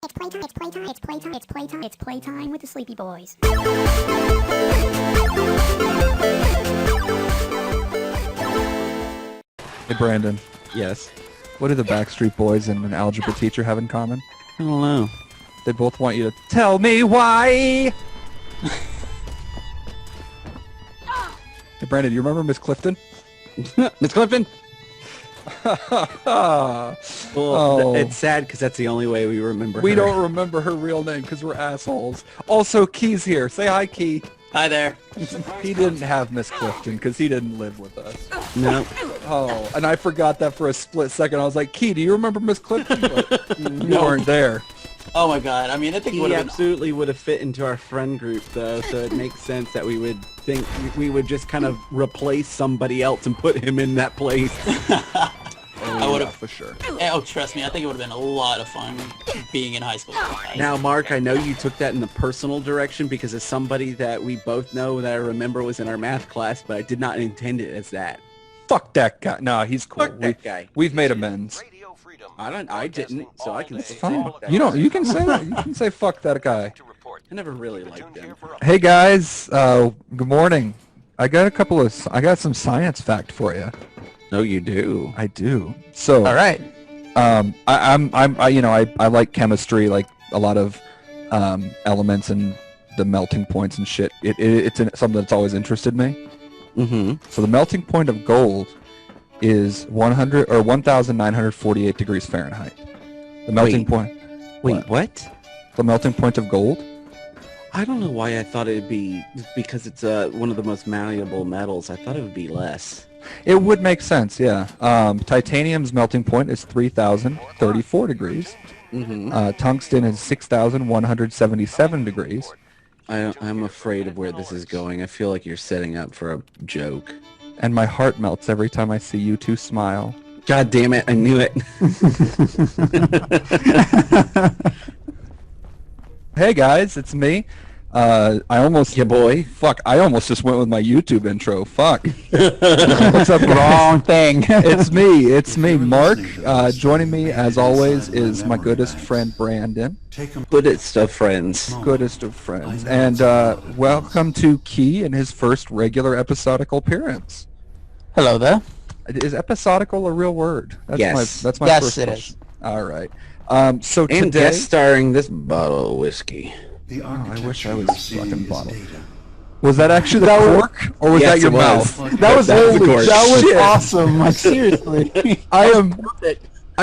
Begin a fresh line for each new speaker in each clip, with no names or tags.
It's playtime with the Sleepy Boys.
Hey Brandon,
Yes.
what do the Backstreet Boys and an algebra teacher have in common?
I don't know.
They both want you to tell me why! Hey Brandon, do you remember Miss Clifton?
Miss Clifton?
Oh.
It's sad because that's the only way we remember her.
We don't remember her real name because we're assholes. Also, Key's here. Say hi, Key.
Hi there.
He didn't have Miss Clifton because he didn't live with us.
No.
Oh, and I forgot that for a split second. I was like, Key, do you remember Miss Clifton? But you weren't there.
Oh my god, I mean, I think it would
He
have been...
absolutely would have fit into our friend group, though, so it makes sense that we would think we would just kind of replace somebody else and put him in that place.
I would have...
for sure.
Oh, trust me, I think it would have been a lot of fun being in high school.
Now, Mark, I know you took that in the personal direction because of somebody that we both know that I remember was in our math class, but I did not intend it as that.
Fuck that guy. No, he's cool.
Fuck that guy.
We've made amends.
I didn't, so I can say
Fine.
fuck that
You
guy.
don't. You can say that. You can say fuck that guy.
I never really liked him.
Hey guys. Good morning. I got some science fact for you.
No, you do.
I do. So.
All right.
I like chemistry, like a lot of elements and the melting points and shit. It's something that's always interested me.
Mm-hmm.
So the melting point of gold is 1,948 degrees Fahrenheit. The melting
Wait.
point.
Wait, what?
The melting point of gold?
I don't know why I thought it would be, because it's one of the most malleable metals, I thought it would be less.
It would make sense, yeah. Titanium's melting point is 3,034 degrees.
Mm-hmm.
Tungsten is 6,177 degrees.
I'm afraid of where this is going. I feel like you're setting up for a joke.
And my heart melts every time I see you two smile.
God damn it, I knew it.
Hey guys, it's me. I almost...
Yeah, boy.
Fuck, I almost just went with my YouTube intro. Fuck. What's up, guys?
Wrong thing.
It's me, Mark. Joining me, as always, is my goodest friend, Brandon.
Goodest of friends.
Goodest of friends. And welcome to Key and his first regular episodical appearance.
Hello there.
Is episodical a real word? That's
Yes.
That's my
Yes,
first
it
question. All right. So
And
today...
guest starring this bottle of whiskey.
I wish I was fucking bottled. Was that actually the cork, or was
Yes,
that your
it was.
mouth?
That was
That was the cork.
That was
Shit.
awesome. Like seriously.
I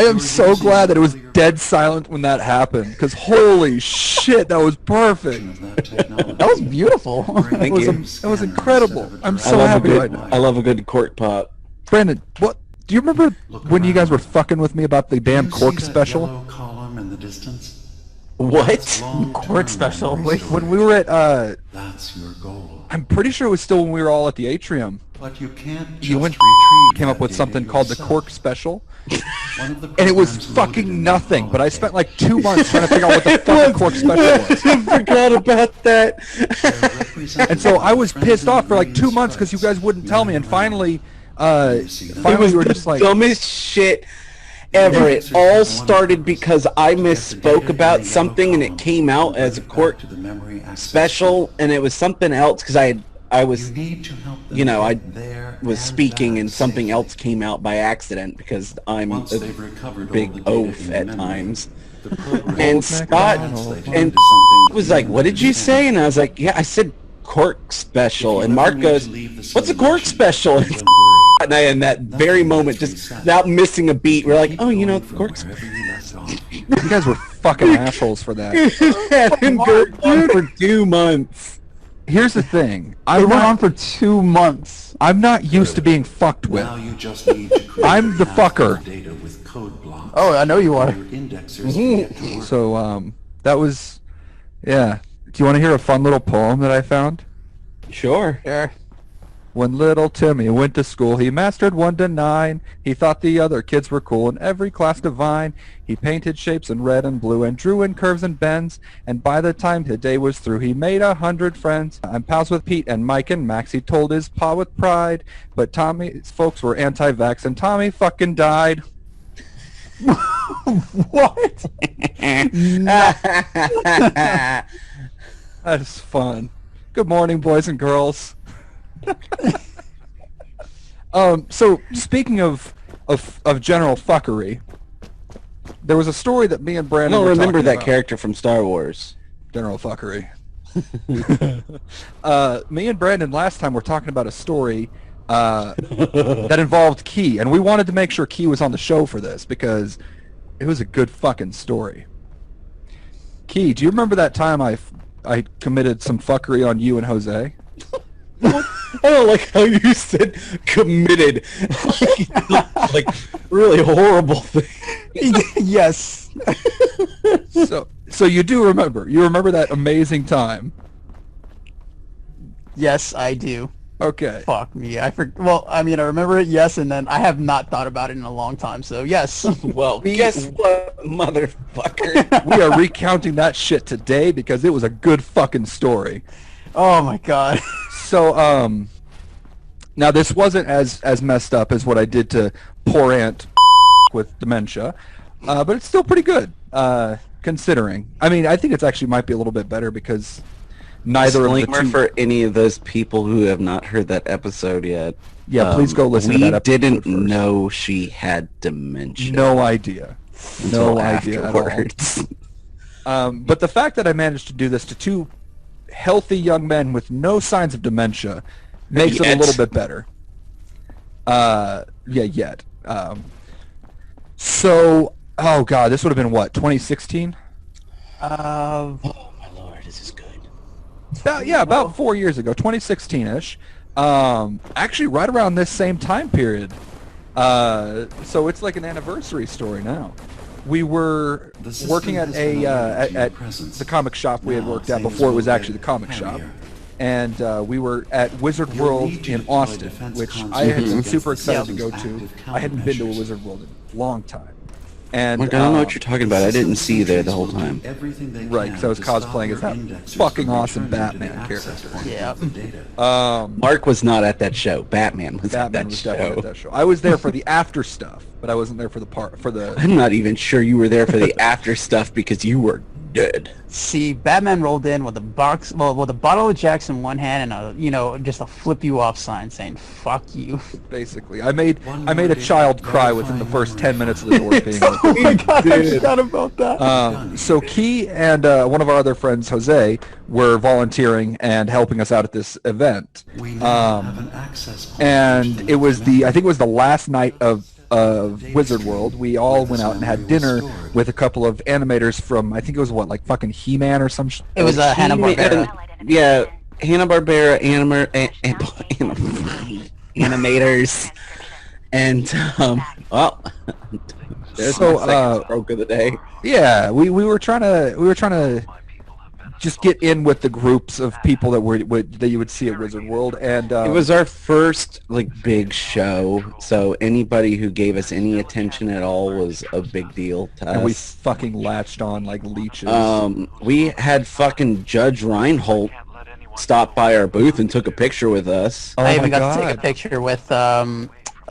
am so glad that it was dead silent when that happened, because holy shit, that was perfect.
That was beautiful.
Thank you.
It was incredible. I'm so happy right now.
I love a good cork pop.
Brandon, what? Do you remember when you guys were fucking with me about the damn cork special?
Column in the distance?
What?
Cork special. Wait,
When we were at,
That's your goal.
I'm pretty sure it was still when we were all at the atrium.
But you can't
You
just
went,
retrieve
came up
that
with something
data
called the
yourself.
cork special,
One of the
and it was
programs loaded in
fucking
the
nothing, but I
holotape.
spent like 2 months trying to figure out what the fucking cork special was.
I forgot about that.
And so I was pissed off for like 2 months because you guys wouldn't tell me, and finally we were just like,
Dumbest shit ever. It all started because I misspoke about something and it came out as a cork
To the memory access
special, and it was something else because I was,
You need to help them
you know, I
get there
was
and
speaking
back
and something
safely.
else came out by accident because I'm
Once
a
they've recovered all
big
the data
oaf
in
at
memory,
times.
the program
And
will
Scott
translate it
and
into something
was like, "What did you say?" And I was like, "Yeah, I said cork special." And Mark goes, "What's a cork special?"
Don't worry.
And I, in that very moment, just without missing a beat, we're like, "Oh, you know, cork special."
Wherever you left off.
you guys were fucking assholes for that.
Had him go on for 2 months.
Here's the thing.
it went on for 2 months.
I'm not used to being fucked with.
Now you just need to create
I'm the
a path
fucker.
for data with code blocks.
Oh, I know you are.
Your indexers can get to work.
So, that was, yeah. Do you want to hear a fun little poem that I found?
Sure.
Sure.
When little Timmy went to school, he mastered 1 to 9. He thought the other kids were cool in every class divine. He painted shapes in red and blue and drew in curves and bends. And by the time the day was through, he made 100 friends. I'm pals with Pete and Mike and Max, he told his pa with pride. But Tommy's folks were anti-vax and Tommy fucking died.
What?
That's fun. Good morning, boys and girls. So speaking of general fuckery, there was a story that me and
I
Brandon
don't
were
remember
talking
that
about.
character from Star Wars.
General fuckery. Me and Brandon last time were talking about a story that involved Key, and we wanted to make sure Key was on the show for this because it was a good fucking story. Key, do you remember that time I committed some fuckery on you and Jose?
I don't like how you said committed. like really horrible thing.
Yes.
So you do remember. You remember that amazing time.
Yes, I do.
Okay.
Fuck me. Well, I mean, I remember it, yes, and then I have not thought about it in a long time, so yes.
Well, guess what, motherfucker?
We are recounting that shit today because it was a good fucking story.
Oh my god.
So, now this wasn't as messed up as what I did to poor Aunt with dementia, but it's still pretty good, considering. I mean, I think it's actually might be a little bit better because neither of the
Disclaimer
two...
for any of those people who have not heard that episode yet.
Yeah, please go listen to that episode
We didn't
first.
know she had dementia.
No idea.
Until
No idea at
afterwards.
all. But the fact that I managed to do this to two healthy young men with no signs of dementia makes it a
Yet.
little bit better. Yet. So, oh god, this would have been what, 2016?
Oh my lord, this is good.
About 4 years ago, 2016-ish. Actually, right around this same time period. So it's like an anniversary story now. We were
The system
working at
has been alerted to your
at
presence.
the comic shop we had
Now
worked at
things
before it was
will
actually the
get
comic shop,
hairier.
and we were at Wizard
You'll
World
need to
in
deploy
Austin,
defense
which I
concepts
had been
against
super
the
excited to
system's
go to.
active
I hadn't been to a
countermeasures.
Wizard World in a long time, and
I don't know what you're talking about. I didn't see you there the whole time.
Everything they
Right,
can
'cause I was
to stop
cosplaying
your
as that
indexers
fucking
from
awesome
returning to the
Batman
access
character.
point
Yeah.
of the data.
Mark was not at that show. Batman was at
Batman
that
was
show.
definitely at that show. I was there for the after stuff, but I wasn't there for the
I'm not even sure you were there for the after stuff because you were dead.
See, Batman rolled in with a box, with a bottle of Jacks in one hand and just a flip you off sign saying "fuck you."
basically. I made
One
a
more
child
day,
cry
verifying
within the
one
first
more
10
day.
minutes of the door being
Oh
open.
my god, I forgot about that.
So Key and one of our other friends, Jose, were volunteering and helping us out at this event.
We now have an access point
And
between
it was
the
I think it was the last night of Wizard World. We all went out and had dinner with a couple of animators from, I think it was what, like fucking He-Man or some shit.
It was Hanna-Barbera.
Yeah, Hanna-Barbera animators. And, well, there's
So,
my second stroke of the day.
Yeah, we were trying to just get in with the groups of people that you would see at Wizard World, and
It was our first, big show, so anybody who gave us any attention at all was a big deal to
and we
us.
fucking latched on like leeches.
We had fucking Judge Reinhold stop by our booth and took a picture with us.
Oh
I
my
even got to take
God.
a picture with a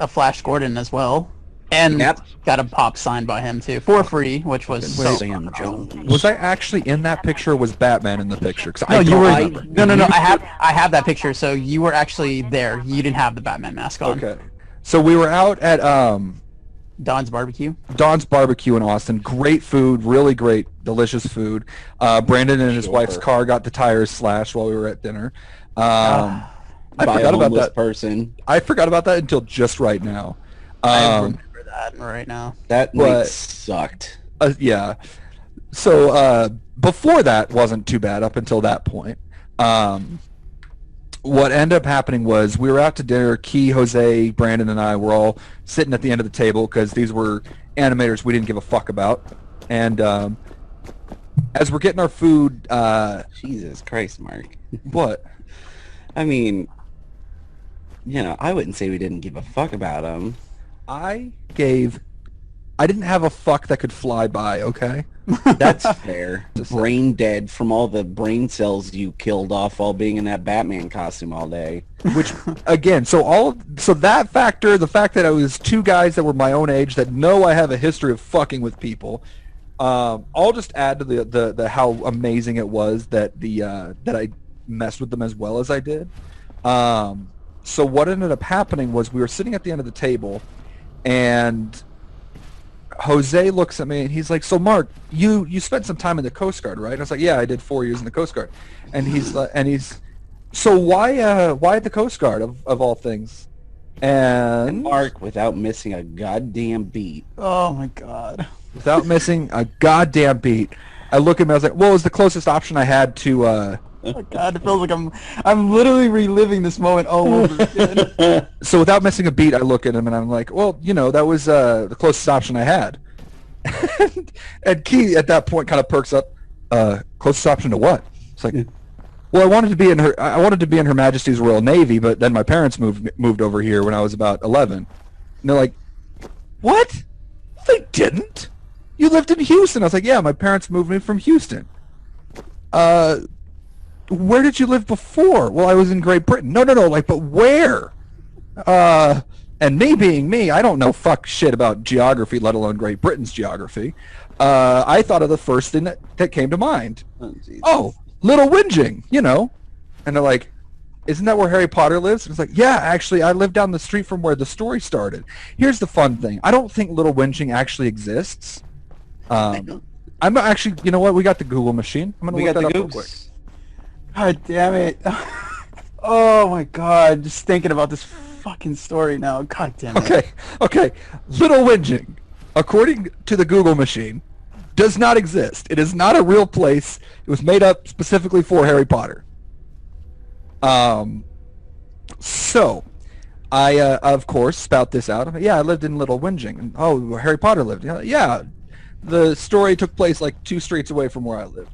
Flash Gordon as well, and
Yep.
got a pop signed by him too for free, which was so
Sam Jones.
Was I actually in that picture? Or was Batman in the picture? 'Cause
No,
I
you
don't
were.
remember.
No. I have that picture. So you were actually there. You didn't have the Batman mask on.
Okay. So we were out at
Don's barbecue.
Don's Barbecue in Austin. Great food, really great, delicious food. Brandon and his wife's car got the tires slashed while we were at dinner. I
By a
forgot about
homeless
that.
person.
I forgot about that until just right now.
I remember that right now.
That
But-
night sucked.
Yeah. So before that wasn't too bad up until that point. What ended up happening was we were out to dinner. Key, Jose, Brandon, and I were all sitting at the end of the table because these were animators we didn't give a fuck about. And as we're getting our food,
Jesus Christ, Mark.
what?
I mean, I wouldn't say we didn't give a fuck about him.
I gave I didn't have a fuck that could fly by, okay?
That's fair. Brain dead from all the brain cells you killed off while being in that Batman costume all day.
Which, again, so that factor, the fact that I was two guys that were my own age that know I have a history of fucking with people, I'll just add to the how amazing it was that that I messed with them as well as I did. So what ended up happening was we were sitting at the end of the table, and Jose looks at me and he's like, "So Mark, you spent some time in the Coast Guard, right?" And I was like, "Yeah, I did 4 years in the Coast Guard." And he's so why the Coast Guard of all things? And
Mark, without missing a goddamn beat.
Oh my god.
without missing a goddamn beat, I look at him. I was like, "Well, it was the closest option I had to."
Oh my god, it feels like I'm literally reliving this moment all over again.
So without missing a beat, I look at him and I'm like, "Well, that was the closest option I had." and Key at that point kind of perks up. Closest option to what? It's like, well, I wanted to be in Her Majesty's Royal Navy, but then my parents moved over here when I was about 11. And they're like, "What? They didn't. You lived in Houston." I was like, "Yeah, my parents moved me from Houston." Where did you live before? Well, I was in Great Britain. No, like, but where? And me being me, I don't know fuck shit about geography, let alone Great Britain's geography. I thought of the first thing that came to mind. Oh, Little Whinging, And they're like, "Isn't that where Harry Potter lives?" And it's like, "Yeah, actually, I live down the street from where the story started." Here's the fun thing. I don't think Little Whinging actually exists. I'm actually, you know what? We got the Google machine. I'm going to look that up real quick.
God damn it. Oh my god, just thinking about this fucking story now. God damn it.
Okay. Little Whinging, according to the Google machine, does not exist. It is not a real place. It was made up specifically for Harry Potter. So, I, of course, spout this out. Yeah, I lived in Little Whinging. And, oh, where Harry Potter lived. Yeah, the story took place like 2 streets away from where I lived.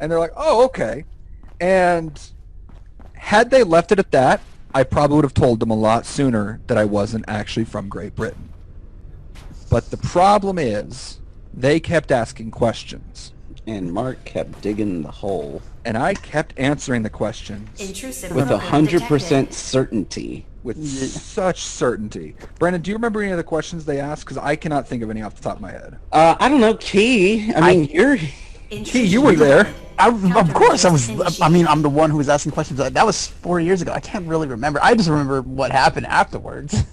And they're like, "Oh, okay." And had they left it at that, I probably would have told them a lot sooner that I wasn't actually from Great Britain. But the problem is, they kept asking questions.
And Mark kept digging the hole.
And I kept answering the questions.
With 100% certainty.
With such certainty. Brandon, do you remember any of the questions they asked? Because I cannot think of any off the top of my head.
I don't know, Key.
Key, you were there.
Of course, I was. I mean, I'm the one who was asking questions. That was 4 years ago. I can't really remember. I just remember what happened afterwards.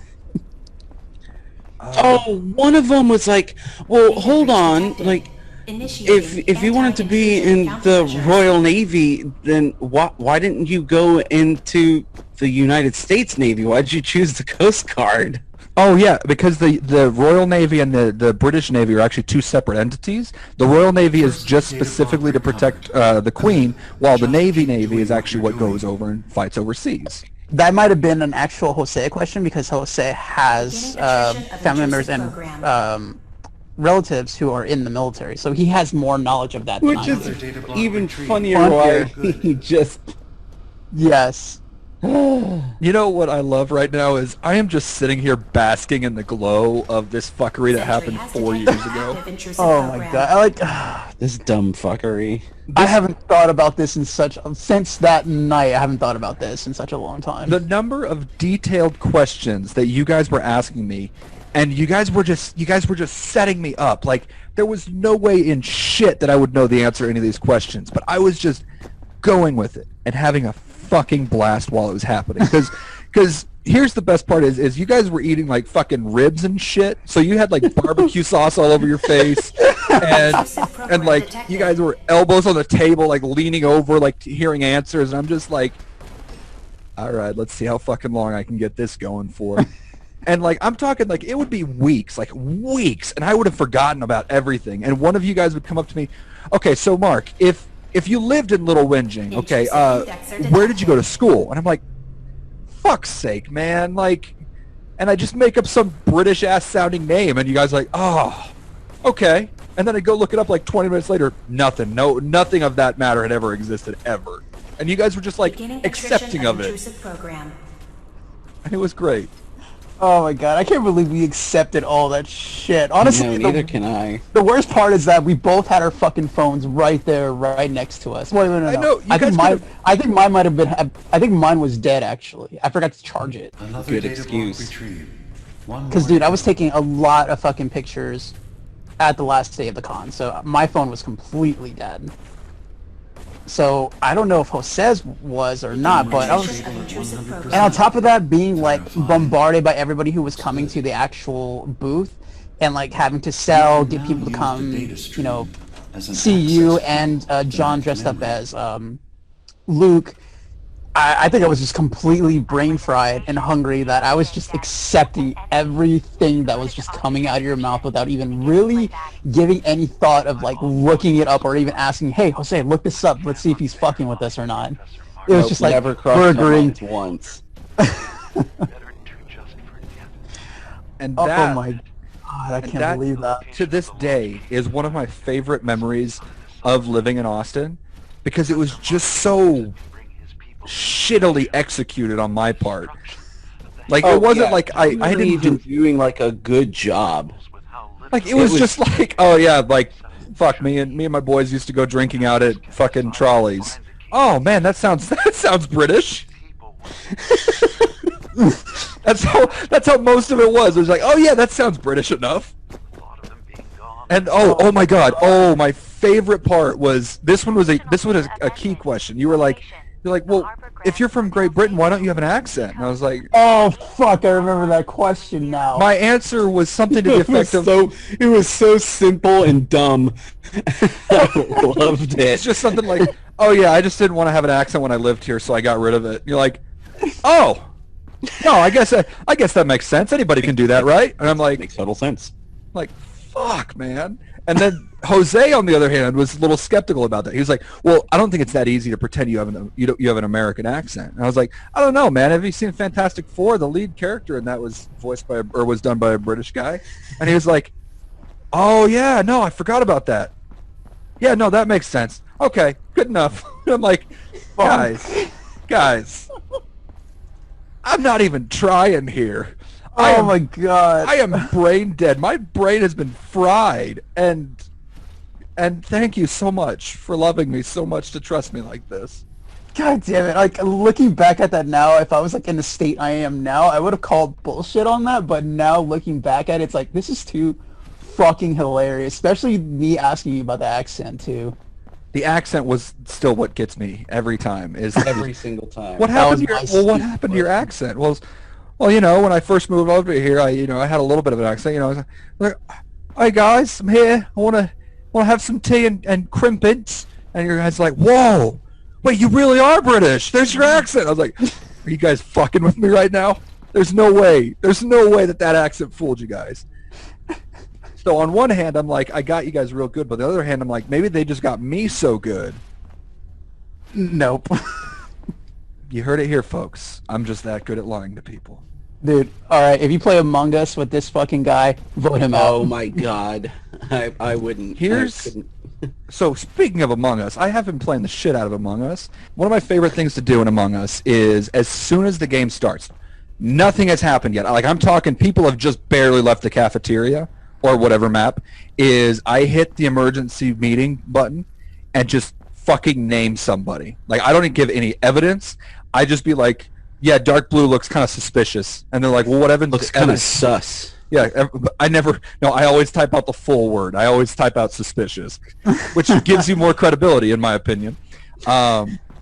One of them was like, "Well, hold on, like, if you wanted to be in the Royal Navy, then why didn't you go into the United States Navy? Why did you choose the Coast Guard?"
Oh yeah, because the Royal Navy and the British Navy are actually 2 separate entities. The Royal Navy is just specifically to protect the Queen, while the Navy is actually what goes over and fights overseas.
That might have been an actual Jose question, because Jose has family members and relatives who are in the military, so he has more knowledge of that than
Which
I
is
do.
even funnier why he just...
Yes.
You know what I love right now is I am just sitting here basking in the glow of this fuckery that happened 4 years ago.
Oh my god, I like
This dumb fuckery.
I haven't thought about this since that night. I haven't thought about this in such a long time.
The number of detailed questions that you guys were asking me, and you guys were just setting me up. Like, there was no way in shit that I would know the answer to any of these questions, but I was just going with it and having a fucking blast while it was happening. Because here's the best part is you guys were eating like fucking ribs and shit, so you had like barbecue sauce all over your face, and like you guys were elbows on the table, like leaning over, like hearing answers, and I'm just like, all right, let's see how fucking long I can get this going for. And like I'm talking like it would be weeks, and I would have forgotten about everything, and one of you guys would come up to me, "Okay, so Mark, if you lived in Little Whinging, okay, where did you go to school?" And I'm like, fuck's sake, man, like, and I just make up some British-ass sounding name, and you guys are like, "Oh, okay." And then I go look it up like 20 minutes later, nothing of that matter had ever existed, ever. And you guys were just like accepting of it. And it was great.
Oh my god, I can't believe we accepted all that shit. Honestly,
No, neither can I.
the worst part is that we both had our fucking phones right there, right next to us. Wait, no.
I know, you
I think
guys
I think mine might have been. I think mine was dead actually. I forgot to charge it.
Another
Good
data block
excuse.
retrieved. One
Cause
more
dude, I was taking a lot of fucking pictures at the last day of the con, so my phone was completely dead. So I don't know if Jose's was or not, but I was. And on top of that, being like bombarded by everybody who was coming to the actual booth, and like having to sell, get people to come, you know, see you and John dressed up as Luke. I think I was just completely brain fried and hungry that I was just accepting everything that was just coming out of your mouth without even really giving any thought of like looking it up or even asking, hey, Jose, look this up. Let's see if he's fucking with us or not. It was
Nope,
just like,
never crossed
we're
my
agreeing.
mind once.
And
Oh
that,
my god, I
and
can't believe that.
to this day is one of my favorite memories of living in Austin, because it was just so shittily executed on my part. Like it wasn't like I
wasn't
didn't
even
do,
doing like a good job.
like it was just like, oh yeah, like fuck, me and my boys used to go drinking out at fucking Trolleys. Oh man, that sounds British. That's how most of it was. It was like, oh yeah, that sounds British enough. And oh my god, oh, my favorite part was this one was a key question. You're like, well, if you're from Great Britain, why don't you have an accent? And I was like,
Oh fuck, I remember that question now.
my answer was something to the effect of,
It was so simple and dumb. I loved it.
it's just something like, oh yeah, I just didn't want to have an accent when I lived here, so I got rid of it. You're like, oh, no, I guess that makes sense. Anybody can do that, right? And I'm like,
Makes total sense.
fuck, man. And then Jose, on the other hand, was a little skeptical about that. He was like, well, I don't think it's that easy to pretend you have an American accent. And I was like, I don't know, man. Have you seen Fantastic Four? The lead character in that was was done by a British guy. And he was like, oh yeah, no, I forgot about that. Yeah, no, that makes sense. Okay, good enough. I'm like, guys, I'm not even trying here.
Oh my god.
I am brain dead. My brain has been fried, and thank you so much for loving me so much to trust me like this.
God damn it. Like, looking back at that now, if I was like in the state I am now, I would have called bullshit on that, but now looking back at it, it's like, this is too fucking hilarious, especially me asking you about the accent too.
The accent was still what gets me every time. Is
Every single time.
what happened to
was
your
my
what happened to your accent? Well, you know, when I first moved over here, I had a little bit of an accent. You know, I was like, "Hey guys, I'm here. I wanna have some tea and crimpets." And your guy's like, "Whoa, wait, you really are British? There's your accent." I was like, "Are you guys fucking with me right now? There's no way. There's no way that accent fooled you guys." So on one hand, I'm like, I got you guys real good, but on the other hand, I'm like, maybe they just got me so good.
Nope.
You heard it here, folks. I'm just that good at lying to people.
Dude, alright, if you play Among Us with this fucking guy, vote him out.
Oh my god. I wouldn't.
Here's... So, speaking of Among Us, I have been playing the shit out of Among Us. One of my favorite things to do in Among Us is, as soon as the game starts, nothing has happened yet. Like, I'm talking, people have just barely left the cafeteria, or whatever map, is I hit the emergency meeting button and just fucking name somebody. Like, I don't even give any evidence. I just be like, yeah, dark blue looks kind of suspicious. And they're like, well, what evidence?
Looks kind of sus.
Yeah, I always type out the full word. I always type out suspicious, which gives you more credibility, in my opinion.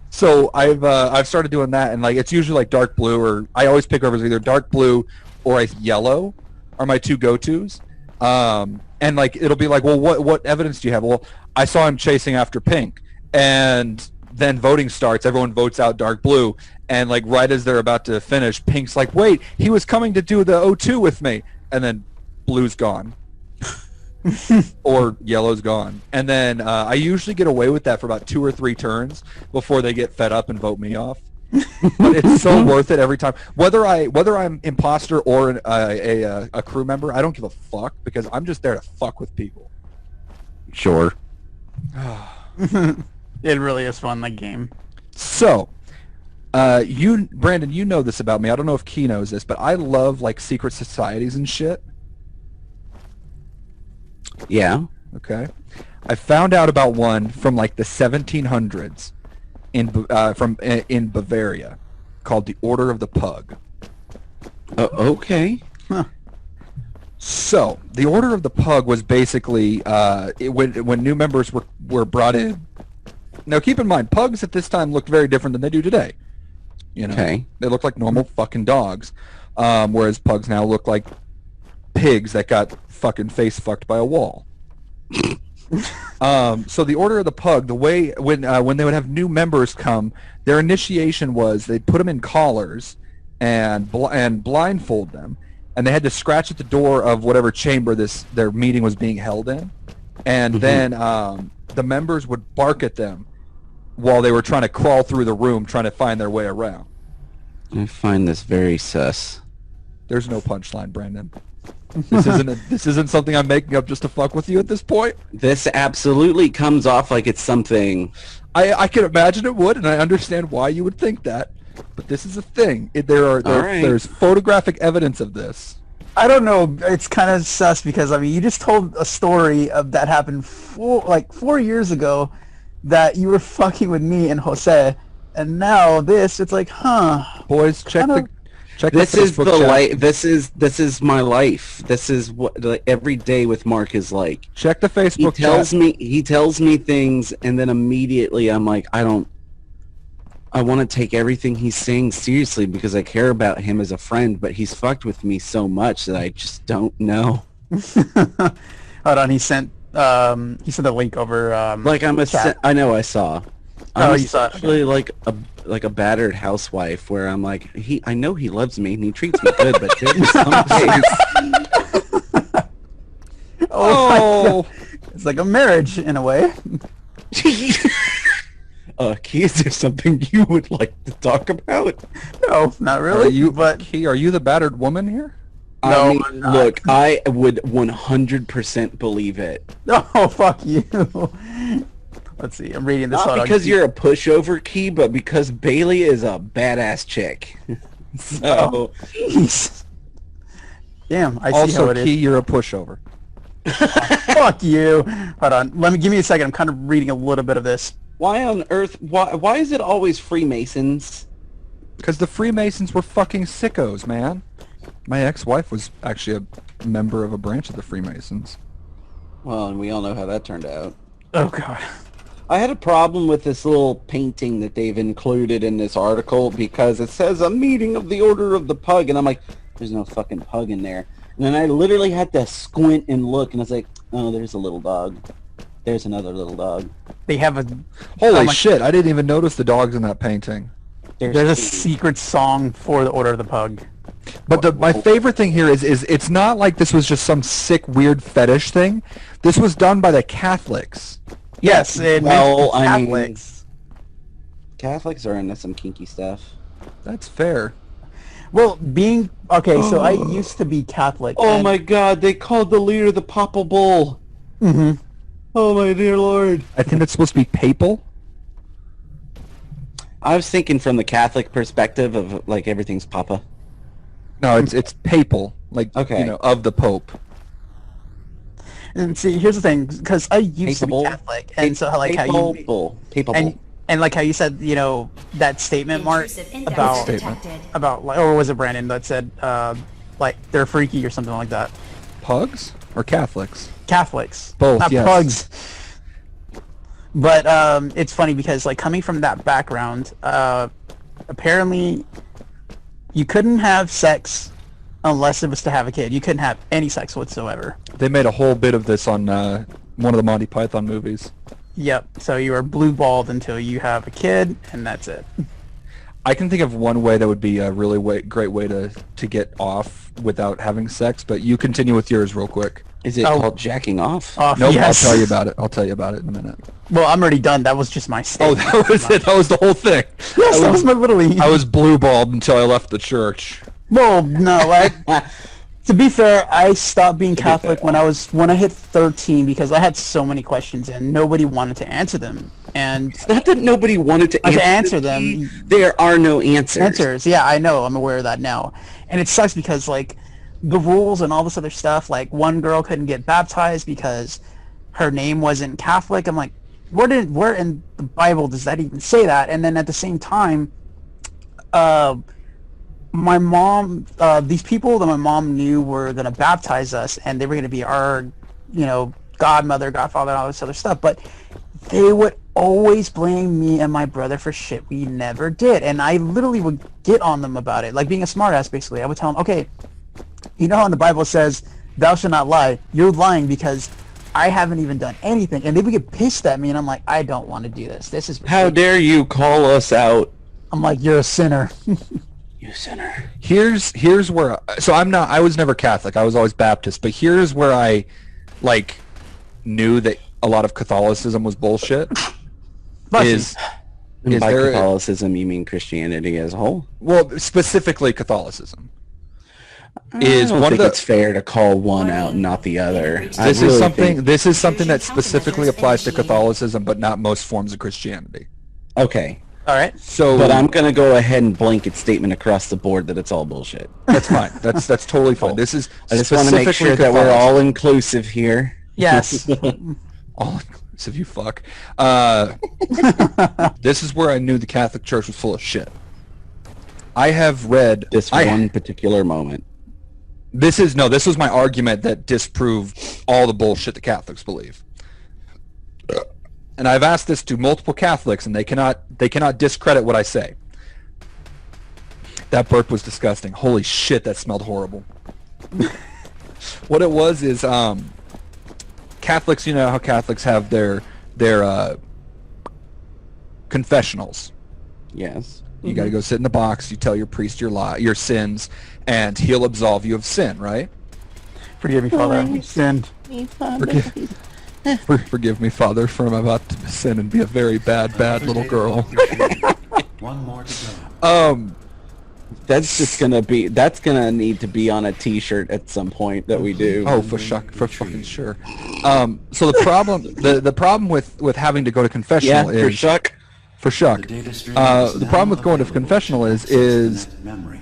So I've started doing that, and like it's usually like dark blue, or I always pick over either dark blue or yellow are my two go-tos. And like it'll be like, well, what evidence do you have? Well, I saw him chasing after pink, and then voting starts. Everyone votes out dark blue, and like right as they're about to finish, pink's like, wait, he was coming to do the O2 with me, and then blue's gone. Or yellow's gone. And then I usually get away with that for about 2 or 3 turns before they get fed up and vote me off. But it's so worth it every time. Whether I'm imposter or a crew member, I don't give a fuck, because I'm just there to fuck with people.
Sure.
It really is fun, that game.
So, Brandon, you know this about me. I don't know if Key knows this, but I love like secret societies and shit.
Yeah.
Okay. I found out about one from like the 1700s in Bavaria called the Order of the Pug.
Okay.
Huh.
So, the Order of the Pug was basically when new members were brought in. Now, keep in mind, pugs at this time looked very different than they do today. You know,
Okay.
they look like normal fucking dogs, whereas pugs now look like pigs that got fucking face fucked by a wall. So the Order of the Pug, the way when they would have new members come, their initiation was they'd put them in collars and blindfold them, and they had to scratch at the door of whatever chamber their meeting was being held in, and then the members would bark at them while they were trying to crawl through the room trying to find their way around.
I find this very sus.
There's no punchline, Brandon. This isn't something I'm making up just to fuck with you at this point.
This absolutely comes off like it's something.
I can imagine it would, and I understand why you would think that. But this is a thing. There's photographic evidence of this.
I don't know. It's kind of sus because I mean, you just told a story that happened 4 years ago, that you were fucking with me and Jose, and now it's like, huh?
Boys, check
Kinda-
This is
Facebook
the
chat.
life. This is my life. This is what like, every day with Mark is like.
Check the
He
Facebook
tells
chat.
me things, and then immediately I'm like, I want to take everything he's saying seriously because I care about him as a friend, but he's fucked with me so much that I just don't know.
Hold on, he sent the link over.
Like
chat.
I know I saw.
Oh,
I'm
you saw it.
essentially like a battered housewife where I'm like, I know he loves me and he treats me good, but there's some days.
Oh, it's like a marriage in a way.
Key, is there something you would like to talk about?
No, not really. But
Key, are you the battered woman here?
No,
I mean,
I'm not.
look, I would 100% believe it.
oh, fuck you. Let's see. I'm reading this.
Not
Hold on.
because you're a pushover, Key, but because Bailey is a badass chick. So,
Jeez. Damn, I see
Also,
how it is.
Key, you're a pushover.
Fuck you. Hold on. Give me a second. I'm kind of reading a little bit of this.
why on earth? Why is it always Freemasons?
Because the Freemasons were fucking sickos, man. My ex-wife was actually a member of a branch of the Freemasons.
Well, and we all know how that turned out.
Oh god.
I had a problem with this little painting that they've included in this article because it says a meeting of the Order of the Pug, and I'm like, there's no fucking pug in there. And then I literally had to squint and look, and I was like, oh, there's a little dog. There's another little dog.
They have a
Holy
my-
shit, I didn't even notice the dogs in that painting.
there's a
two.
secret song for the Order of the Pug.
But my favorite thing here is it's not like this was just some sick, weird fetish thing. This was done by the Catholics.
Yes, it
Well,
mentions
I mean-
Catholics.
Catholics are into some kinky stuff.
That's fair.
Well, being okay, so I used to be Catholic.
Oh
and-
my god, they called the leader the Papal Bull.
Mhm.
Oh my dear lord.
I think it's supposed to be papal.
I was thinking from the Catholic perspective of like everything's Papa.
No, it's papal, like
Okay.
you know, of the Pope.
And see, here's the thing, because I used to be
Papal.
Catholic, and so like how
Papal
you
Bull. Papal
and
Bull.
and like how you said, you know, that statement, Mark, about
detected.
like, or was it Brandon that said, like they're freaky or something like that?
Pugs or Catholics?
Catholics,
Both,
not
yes.
pugs. But it's funny because like coming from that background, apparently you couldn't have sex unless it was to have a kid. You couldn't have any sex whatsoever.
They made a whole bit of this on one of the Monty Python movies.
Yep. So you are blue-balled until you have a kid, and that's it.
I can think of one way that would be a really great way to get off without having sex, but you continue with yours real quick.
Is it
Oh.
called jacking off?
Nope,
Yes.
I'll tell you about it. I'll tell you about it in a minute.
Well, I'm already done. That was just my
Oh,
statement.
that was it. That was the whole thing.
Yes, that was my literally.
I was blue-balled until I left the church.
Well, no, To be fair, I stopped being Catholic when I hit 13 because I had so many questions and nobody wanted to answer them. And
It's not that nobody wanted to
answer them.
There are no answers.
Yeah, I know. I'm aware of that now. And it sucks because, like, the rules and all this other stuff, like, one girl couldn't get baptized because her name wasn't Catholic. I'm like, where in the Bible does that even say that? And then at the same time, my mom, these people that my mom knew were going to baptize us, and they were going to be our, godmother, godfather, and all this other stuff. But they would always blame me and my brother for shit we never did. And I literally would get on them about it, like being a smartass, basically. I would tell them, okay, you know how in the Bible it says, thou shalt not lie. You're lying because I haven't even done anything. And they would get pissed at me, and I'm like, I don't want to do this. This is ridiculous.
How dare you call us out?
I'm like, you're a sinner.
You sinner.
Here's where I was never Catholic. I was always Baptist, but here's where I knew that a lot of Catholicism was bullshit.
Bless
And
Is
by
there-
Catholicism, you mean Christianity as a whole?
Well, specifically Catholicism.
I don't think it's fair to call one out and not the other.
This is something that specifically applies to Catholicism, but not most forms of Christianity.
Okay,
All right.
So
but I'm gonna go ahead and blanket statement across the board that it's all bullshit.
that's fine. That's totally fine. This is
I just want to make sure that we're all inclusive here.
Yes.
all inclusive. You fuck. This is where I knew the Catholic Church was full of shit. I have read
This one particular moment.
This was my argument that disproved all the bullshit the Catholics believe. And I've asked this to multiple Catholics, and they cannot discredit what I say. That burp was disgusting. Holy shit, that smelled horrible. What it was is Catholics, you know how Catholics have their confessionals.
Yes.
You got to go sit in the box, you tell your priest your sins, and he'll absolve you of sin, right?
Forgive me, Father. I sinned.
Forgive me, Father, for I'm about to sin and be a very bad little girl.
One more to go.
That's gonna need to be on a T-shirt at some point that we do.
Oh, for fucking sure. So the problem with having to go to confessional
for
is
shuck.
for shuck.
The data stream
The problem with going to confessional is
segmented memory.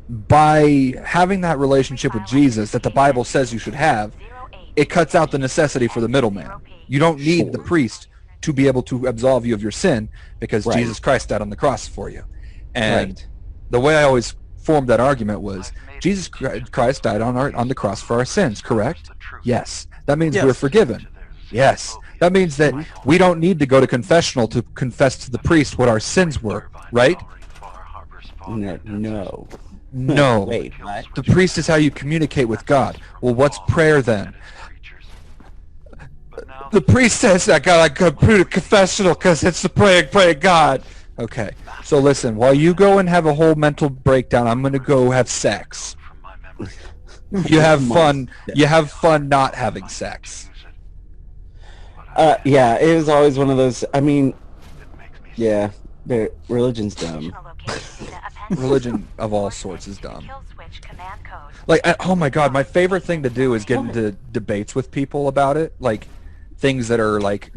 by having that relationship with Jesus that the Bible says you should have, it cuts out the necessity for the middleman. You don't need the priest to be able to absolve you of your sin because
Right.
Jesus Christ died on the cross for you. And
Right.
the way I always formed that argument was Jesus Christ died on the cross for our sins, correct? Yes. That means we're forgiven. Yes. That means that we don't need to go to confessional to confess to the priest what our sins were, right?
No.
No.
Wait, what?
The priest is how you communicate with God. Well, what's prayer then? The priest says I gotta go to confessional because it's the praying God. Okay, so listen, while you go and have a whole mental breakdown, I'm gonna go have sex. You have fun. You have fun not having sex.
Yeah, it was always one of those. I mean, yeah, religion's dumb.
Religion of all sorts is dumb. Like, oh my God, my favorite thing to do is get into debates with people about it, like things that are like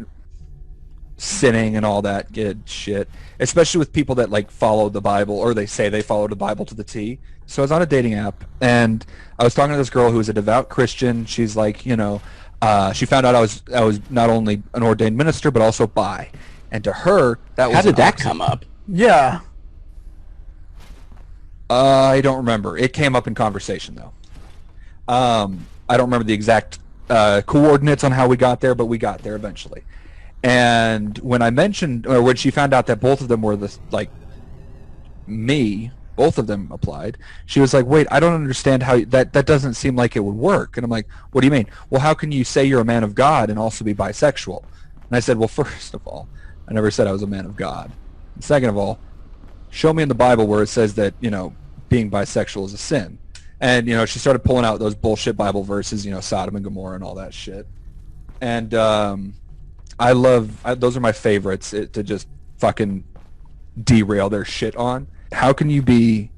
sinning and all that good shit, especially with people that like follow the Bible or they say they follow the Bible to the T. So I was on a dating app and I was talking to this girl who was a devout Christian. She's like, she found out I was not only an ordained minister but also bi, and to her that was
How did that come up?
Yeah.
I don't remember. It came up in conversation though. I don't remember the exact coordinates on how we got there, but we got there eventually. And when I mentioned, or when she found out that both of them were both of them applied, she was like, wait, I don't understand how that doesn't seem like it would work. And I'm like, what do you mean? Well, how can you say you're a man of God and also be bisexual? And I said, well, first of all, I never said I was a man of God. And second of all, show me in the Bible where it says that, being bisexual is a sin. And, she started pulling out those bullshit Bible verses, Sodom and Gomorrah and all that shit. And those are my favorites to just fucking derail their shit on. How can you be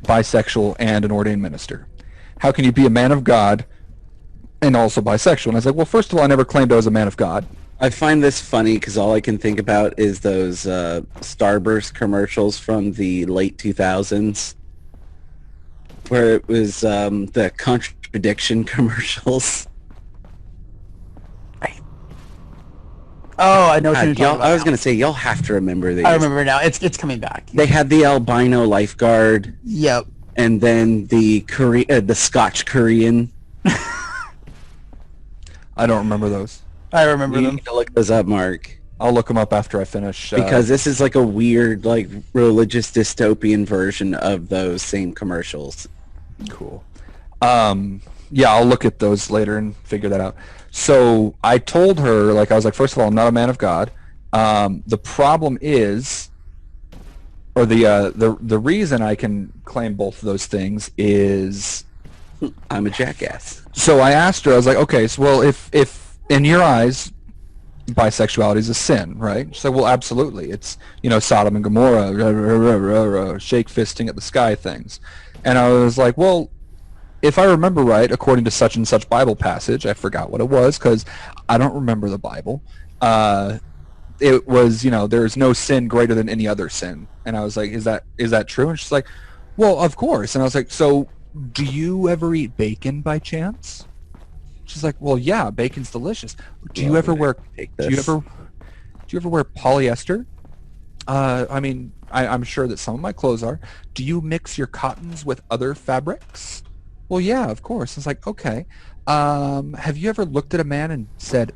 bisexual and an ordained minister? how can you be a man of God and also bisexual? And I was like, well, first of all, I never claimed I was a man of God.
I find this funny because all I can think about is those Starburst commercials from the late 2000s, where it was the contradiction commercials.
Oh, I know what
God,
you're talking about.
I was going to say, y'all have to remember these.
I remember now. It's coming back.
They had the albino lifeguard.
Yep.
And then the Scotch Korean.
I don't remember those.
I remember
You
them.
need to look those up, Mark.
I'll look them up after I finish.
Because this is like a weird, like, religious dystopian version of those same commercials.
Cool. Yeah, I'll look at those later and figure that out. So I told her, like, I was like, first of all, I'm not a man of God. The problem is, or the reason I can claim both of those things is,
I'm a jackass.
so I asked her, I was like, okay, so well, if in your eyes, bisexuality is a sin, right? She's like, well, absolutely. It's, Sodom and Gomorrah, shake fisting at the sky things. And I was like, well, if I remember right, according to such and such Bible passage, I forgot what it was because I don't remember the Bible. It was, there is no sin greater than any other sin. And I was like, is that true? And she's like, well, of course. And I was like, so do you ever eat bacon by chance? She's like, well, yeah, bacon's delicious. Do you ever wear polyester? I mean, I'm sure that some of my clothes are. Do you mix your cottons with other fabrics? Well, yeah, of course. It's like, okay. Have you ever looked at a man and said,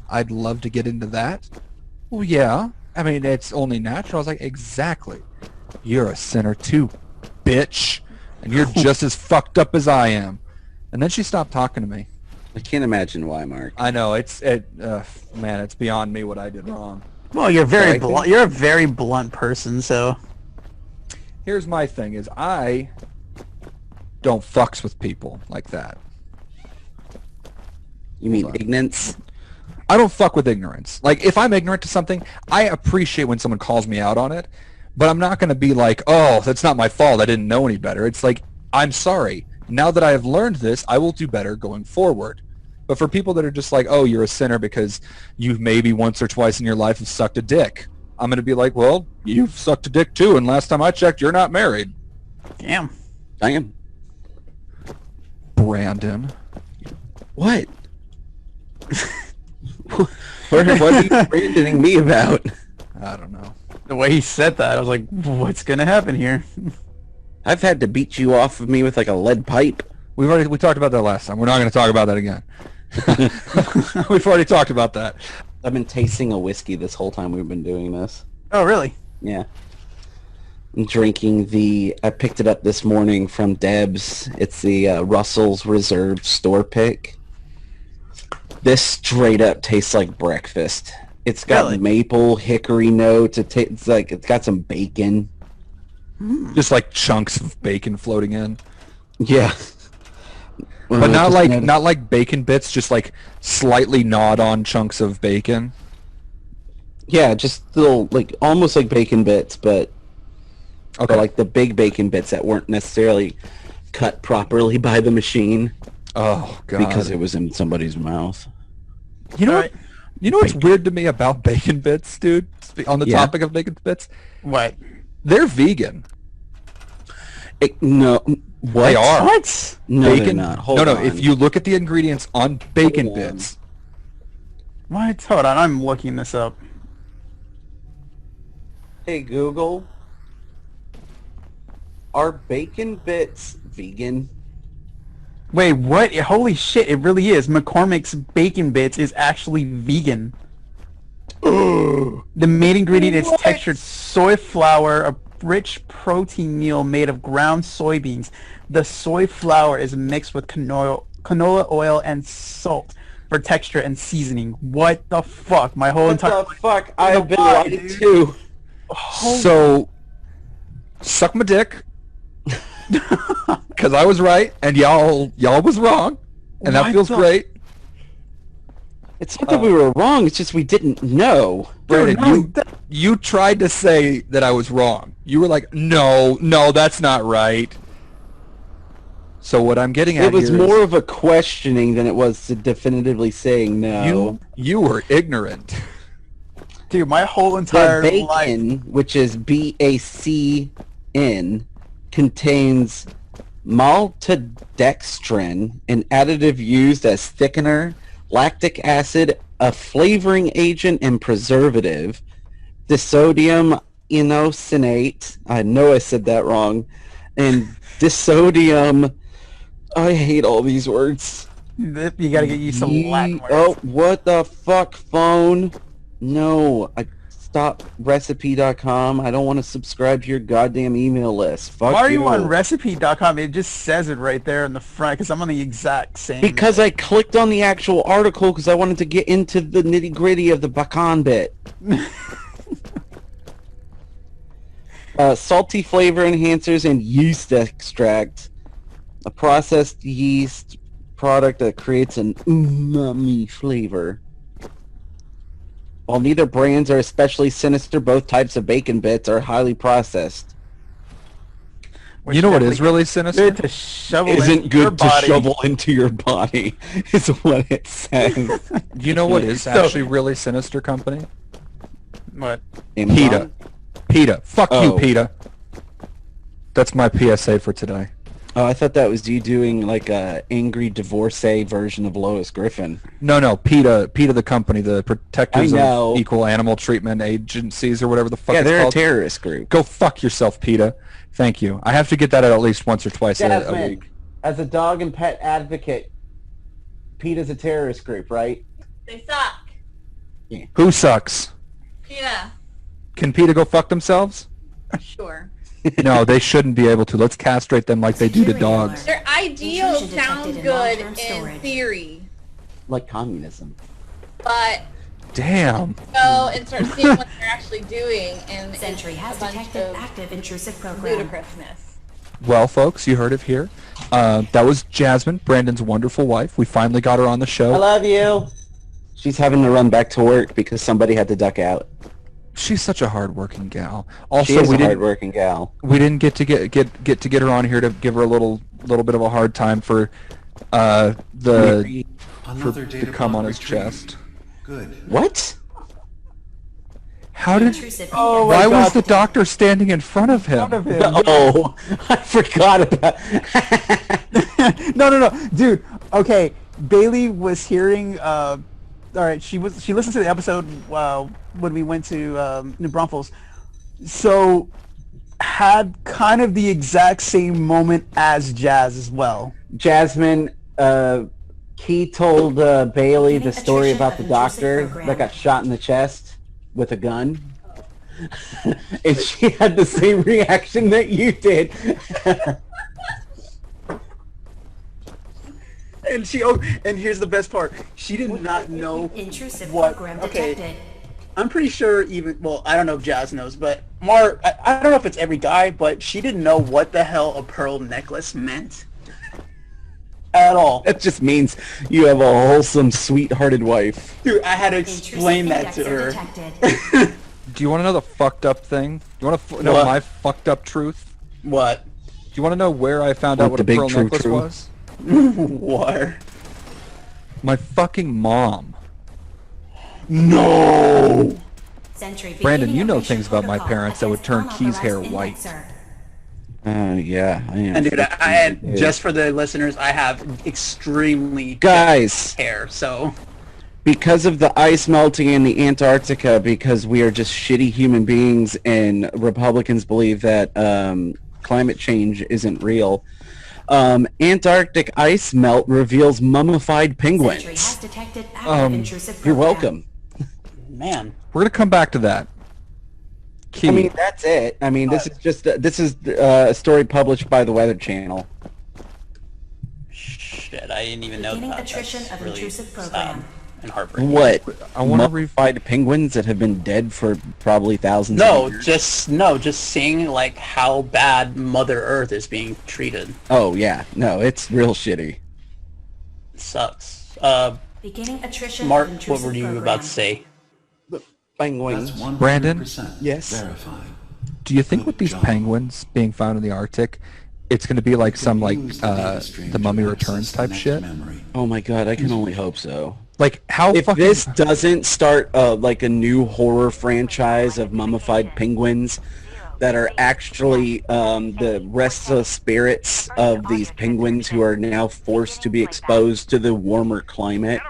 I'd love to get into that? Well, yeah. I mean, it's only natural. I was like, exactly. You're a sinner too, bitch. And you're just as fucked up as I am. And then she stopped talking to me.
I can't imagine why, Mark.
I know. Man, it's beyond me what I did wrong.
Well, you're very blunt. You're a very blunt person, so.
Here's my thing: is I don't fucks with people like that.
You mean ignorance?
I don't fuck with ignorance. Like, if I'm ignorant to something, I appreciate when someone calls me out on it, but I'm not going to be like, oh, that's not my fault, I didn't know any better. It's like, I'm sorry. Now that I have learned this, I will do better going forward. But for people that are just like, oh, you're a sinner because you've maybe once or twice in your life have sucked a dick, I'm going to be like, well, you've sucked a dick too, and last time I checked, you're not married.
Damn.
Brandon.
What? What are you brandoning me about?
I don't know.
The way he said that, I was like, what's going to happen here?
I've had to beat you off of me with like a lead pipe.
We talked about that last time. We're not going to talk about that again. We've already talked about that.
I've been tasting a whiskey this whole time we've been doing this.
Oh, really?
Yeah. I'm drinking I picked it up this morning from Deb's. It's the Russell's Reserve store pick. This straight up tastes like breakfast. It's got maple, hickory notes. It's got some bacon.
Just like chunks of bacon floating in.
Yeah.
But not like bacon bits, just like slightly gnawed on chunks of bacon.
Yeah, just little, like, almost like bacon bits, but like the big bacon bits that weren't necessarily cut properly by the machine.
Oh god.
Because it was in somebody's mouth.
You know what? You know what's weird to me about bacon bits, dude? On the topic of bacon bits?
What?
They're vegan.
No. What?
They are.
What?
No,
bacon,
they're not. Hold on.
If you look at the ingredients on bacon bits.
What? Hold on, I'm looking this up.
Hey, Google. Are bacon bits vegan?
Wait, what? Holy shit, it really is. McCormick's Bacon Bits is actually vegan. The main ingredient is textured soy flour, a rich protein meal made of ground soybeans. The soy flour is mixed with canola oil and salt for texture and seasoning. What the fuck? My whole entire...
What the fuck? I have been lied to.
So, suck my dick. Because I was right, and y'all was wrong. And that feels great.
It's not that we were wrong, it's just we didn't know.
Brandon, you tried to say that I was wrong. You were like, no, that's not right. So what I'm getting at
It was
here
more
is
of a questioning than it was to definitively saying no.
you were ignorant.
Dude, my whole
The
entire life.
bacon, which is BACN, contains maltodextrin, an additive used as thickener, lactic acid, a flavoring agent, and preservative. Disodium inosinate, I know I said that wrong, and disodium, I hate all these words.
You gotta get used to Latin words.
Oh, what the fuck, phone? No, stop recipe.com. I don't want to subscribe to your goddamn email list. Fuck
Why are
you
you on recipe.com? It just says it right there in the front, because I'm on the exact same...
Because I clicked on the actual article because I wanted to get into the nitty-gritty of the bacon bit. Salty flavor enhancers and yeast extract. A processed yeast product that creates an umami flavor. While neither brands are especially sinister, both types of bacon bits are highly processed.
You know what is really sinister?
Good to shovel
Isn't
into your
good to
body.
shovel into your body, is what it says.
You know what is actually really sinister, company?
What?
PETA. PETA. Fuck you,
Oh.
PETA. That's my PSA for today.
Oh, I thought that was you doing like a angry divorcee version of Lois Griffin.
No, PETA the company, the Protectors
I know.
of Equal Animal Treatment Agencies or whatever the fuck
Yeah,
it's
they're
called.
a terrorist group.
Go fuck yourself, PETA. Thank you. I have to get that out at least once or twice a week.
As a dog and pet advocate, PETA's a terrorist group, right?
They suck.
Who sucks?
PETA.
Can PETA go fuck themselves?
Sure.
No, they shouldn't be able to. Let's castrate them like they do to dogs.
Their ideal
Intrusion
sounds
detected in
good
long-term
in
storage.
theory,
Like communism.
but
Damn.
go and start seeing what they're actually doing, and
Sentry
it's
has
a bunch
detected
of
active intrusive program.
ludicrousness.
Well, folks, you heard it here. That was Jasmine, Brandon's wonderful wife. We finally got her on the show.
I love you. She's having to run back to work because somebody had to duck out.
She's such a hard-working gal.
She
Also,
is
we
a
didn't
hard-working gal.
we didn't get to get her on here to give her a little bit of a hard time for the
Another
to
data
come
block
on his
retrieved.
chest.
Good.
What?
How did?
Intrusive
Oh,
Why
my
was
God.
the doctor standing in front of him?
Out of him.
Oh, I forgot about.
No, dude. Okay, Bailey was hearing. All right, she listened to the episode when we went to New Braunfels. So had kind of the exact same moment as Jazz as well.
Jasmine, Key told Bailey the
Getting
story
attrition
about the
of
doctor
intrusive program.
that got shot in the chest with a gun. And she had the same reaction that you did.
And and here's the best part. She did not know
Intrusive
what.
program
Okay,
detected.
I'm pretty sure I don't know if Jazz knows, but Mark, I don't know if it's every guy, but she didn't know what the hell a pearl necklace meant. At all.
That just means you have a wholesome, sweet-hearted wife.
Dude, I had to
Intrusive
explain that to
indexer
her.
detected.
Do you want to know the fucked up thing? Do you want to know
What?
my fucked up truth?
What?
Do you want to know where I found out
What
what
the
a
big
pearl
true
necklace
true?
was?
What?
My fucking mom.
No!
Sentry
Brandon,
beginning
you know
official
things about my
protocol
parents that would turn
against
Key's hair
unauthorized
white.
indexer.
Yeah, I am.
And dude,
fucking
just for the listeners, I have extremely
Guys,
hair, so
because of the ice melting in the Antarctica, because we are just shitty human beings, and Republicans believe that climate change isn't real. Antarctic ice melt reveals mummified
Sentry has
penguins.
detected active intrusive
You're
program.
welcome.
man.
We're gonna come back to that. Key.
I mean, that's it. I mean, this is a story published by the Weather Channel.
Shit, I didn't even know
Beginning
that.
attrition
That's
of
really
intrusive
sad
program.
and heartbreaking.
What?
I want to
Mummified penguins that have been dead for probably thousands
No,
of years?
just seeing like how bad Mother Earth is being treated
Oh, yeah. No, it's real shitty.
sucks.
Beginning attrition
Mark,
of
what
intrusive
were you
program.
about to say?
Penguins.
That's 100%
Brandon?
Yes?
verified.
Do you think with these
Good job.
penguins being found in the Arctic, it's going to be like some like the Mummy Returns type shit.
Oh my god, I can only hope so.
Like how
If
fucking
this doesn't start like a new horror franchise of mummified penguins that are actually the restless spirits of these penguins who are now forced to be exposed to the warmer climate,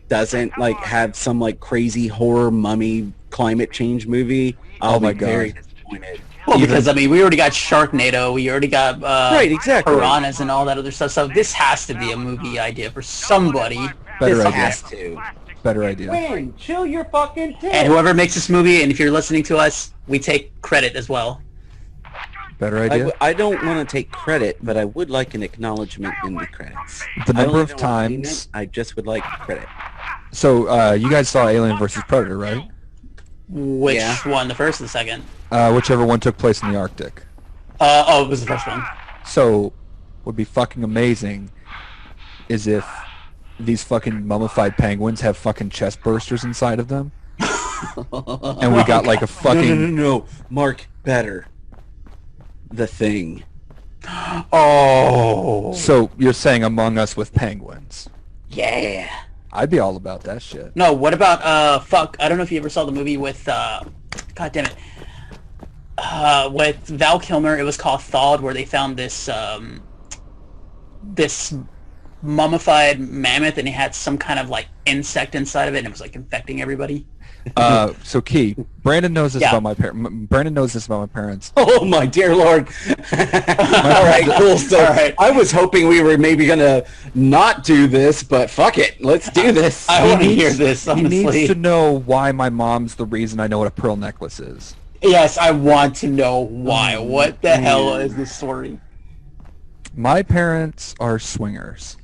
doesn't like have some like crazy horror mummy climate change movie, I'll be very disappointed.
Well, because I mean, we already got Sharknado, we already got
Right, exactly.
piranhas and all that other stuff. So this has to be a movie idea for somebody.
better
This
idea.
has to.
Better idea.
Man, chill your fucking tits.
And whoever makes this movie, and if you're listening to us, we take credit as well.
Better idea.
I don't want to take credit, but I would like an acknowledgement in the credits.
The
I
number
only
of
don't want
times.
payment, I just would like credit.
So you guys saw Alien vs Predator, right?
Which
Yeah.
one, the first or the second?
Whichever one took place in the Arctic.
Oh, it was the first one.
So, would be fucking amazing is if these fucking mummified penguins have fucking chest bursters inside of them, and we got like a fucking
No, Mark, better. The Thing.
Oh,
So you're saying Among Us with penguins?
yeah.
I'd be all about that shit.
No, what about, fuck, I don't know if you ever saw the movie with, god damn it, with Val Kilmer. It was called Thawed, where they found this, this mummified mammoth, and it had some kind of, like, insect inside of it, and it was, like, infecting everybody.
So Key, Brandon knows this
Yeah.
about my parents. Brandon knows this about my parents.
Oh my dear lord. All right, cool. So
All right.
I was hoping we were maybe gonna not do this, but fuck it, let's do this.
I want to hear this,
He
honestly.
needs to know why my mom's the reason I know what a pearl necklace is.
Yes, I want to know why. What the hell is this story?
My parents are swingers.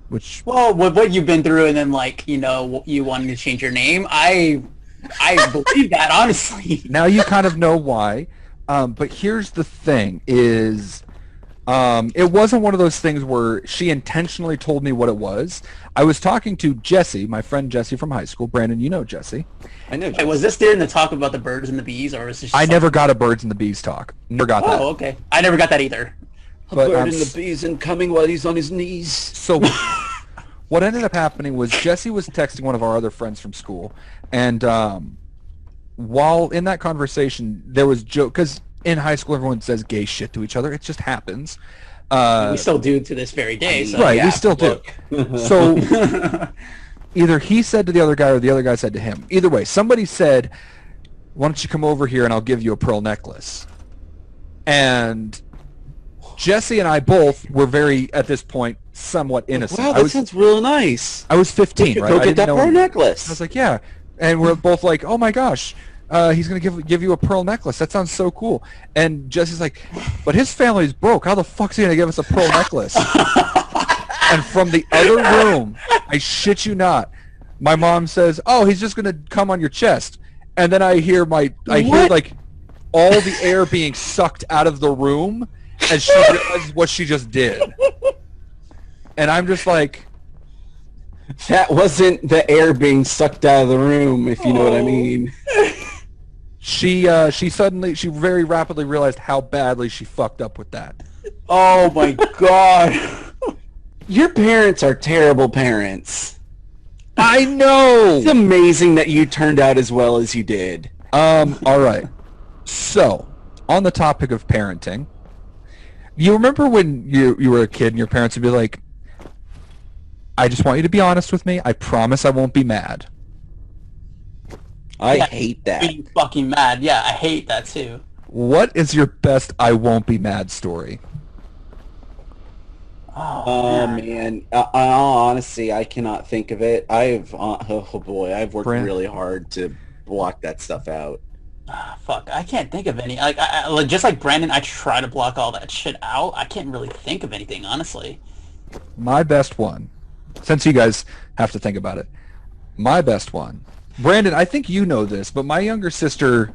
Which
Well, with what you've been through, and then like you know you wanting to change your name, I believe that honestly.
now you kind of know why. But here's the thing: is it wasn't one of those things where she intentionally told me what it was. I was talking to Jesse, my friend Jesse from high school. Brandon, you know Jesse.
I know.
Wait, was this during the talk about the birds and the bees, or was this? Just
I
something-
never got a birds and the bees talk. Never got that.
Oh, okay. I never got that either.
But,
Bird and the bees incoming while he's on his knees.
So what ended up happening was Jesse was texting one of our other friends from school, and while in that conversation, there was joke because in high school everyone says gay shit to each other. It just happens.
We still do to this very day. So.
Right, we
yeah,
still do. So either he said to the other guy or the other guy said to him. Either way, somebody said, "Why don't you come over here and I'll give you a pearl necklace?" And Jesse and I both were very, at this point, somewhat innocent.
Wow, that sounds real nice.
I was 15, right?
Go
I
get
didn't
that
know
pearl
him.
necklace.
I was like, yeah. And we're both like, oh my gosh, he's going to give you a pearl necklace. That sounds so cool. And Jesse's like, but his family's broke. How the fuck's he going to give us a pearl necklace? And from the other room, I shit you not, my mom says, oh, he's just going to come on your chest. And then I hear like all the air being sucked out of the room, and she realizes what she just did. And I'm just like,
That wasn't the air being sucked out of the room, if you know what I mean.
she very rapidly realized how badly she fucked up with that.
Oh my god.
Your parents are terrible parents.
I know.
It's amazing that you turned out as well as you did.
All right. So, on the topic of parenting, you remember when you were a kid and your parents would be like, I just want you to be honest with me. I promise I won't be mad.
I
Yeah,
hate that.
Being fucking mad. Yeah, I hate that too.
What is your best I won't be mad story?
Oh man, honestly, I cannot think of it. I've I've worked
Brand-
really hard to block that stuff out.
Fuck, I can't think of any. Like, like just like Brandon, I try to block all that shit out. I can't really think of anything, honestly.
My best one, since you guys have to think about it, my best one. Brandon, I think you know this, but my younger sister,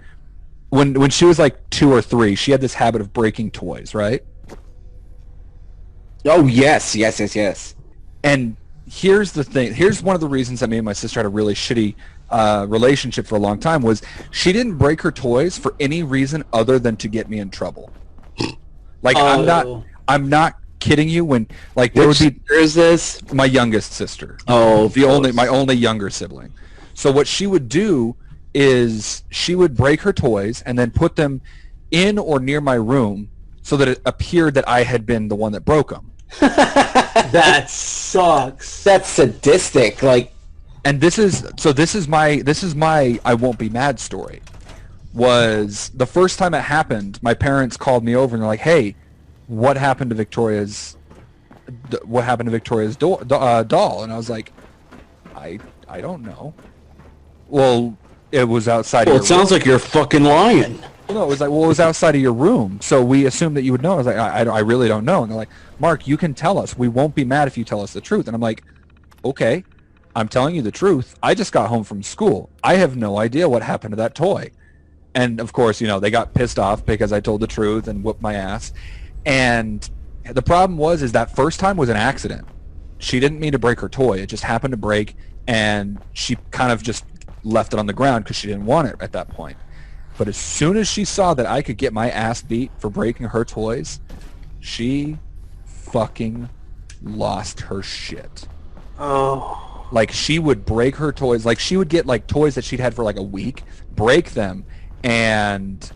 when she was like 2 or 3, she had this habit of breaking toys, right?
Oh yes.
And here's the thing. Here's one of the reasons that me and my sister had a really shitty relationship for a long time was she didn't break her toys for any reason other than to get me in trouble. Like I'm not kidding you when like there would be
is this
my youngest sister.
Oh,
my only younger sibling. So what she would do is she would break her toys and then put them in or near my room so that it appeared that I had been the one that broke them.
That sucks.
That's sadistic. Like,
and this is my I won't be mad story. Was the first time it happened, my parents called me over and they're like, "Hey, what happened to Victoria's doll?" And I was like, I don't know. Well, it was outside of your
it sounds
room.
like you're fucking lying.
No, it was like, well, it was outside of your room, so we assumed that you would know. I was like, I really don't know. And they're like, Mark, you can tell us. We won't be mad if you tell us the truth. And I'm like, okay, I'm telling you the truth. I just got home from school. I have no idea what happened to that toy. And, of course, they got pissed off because I told the truth and whooped my ass. And the problem is that first time was an accident. She didn't mean to break her toy. It just happened to break, and she kind of just left it on the ground because she didn't want it at that point. But as soon as she saw that I could get my ass beat for breaking her toys, she fucking lost her shit.
Oh.
Like, she would break her toys. Like, she would get, like, toys that she'd had for, like, a week, break them, and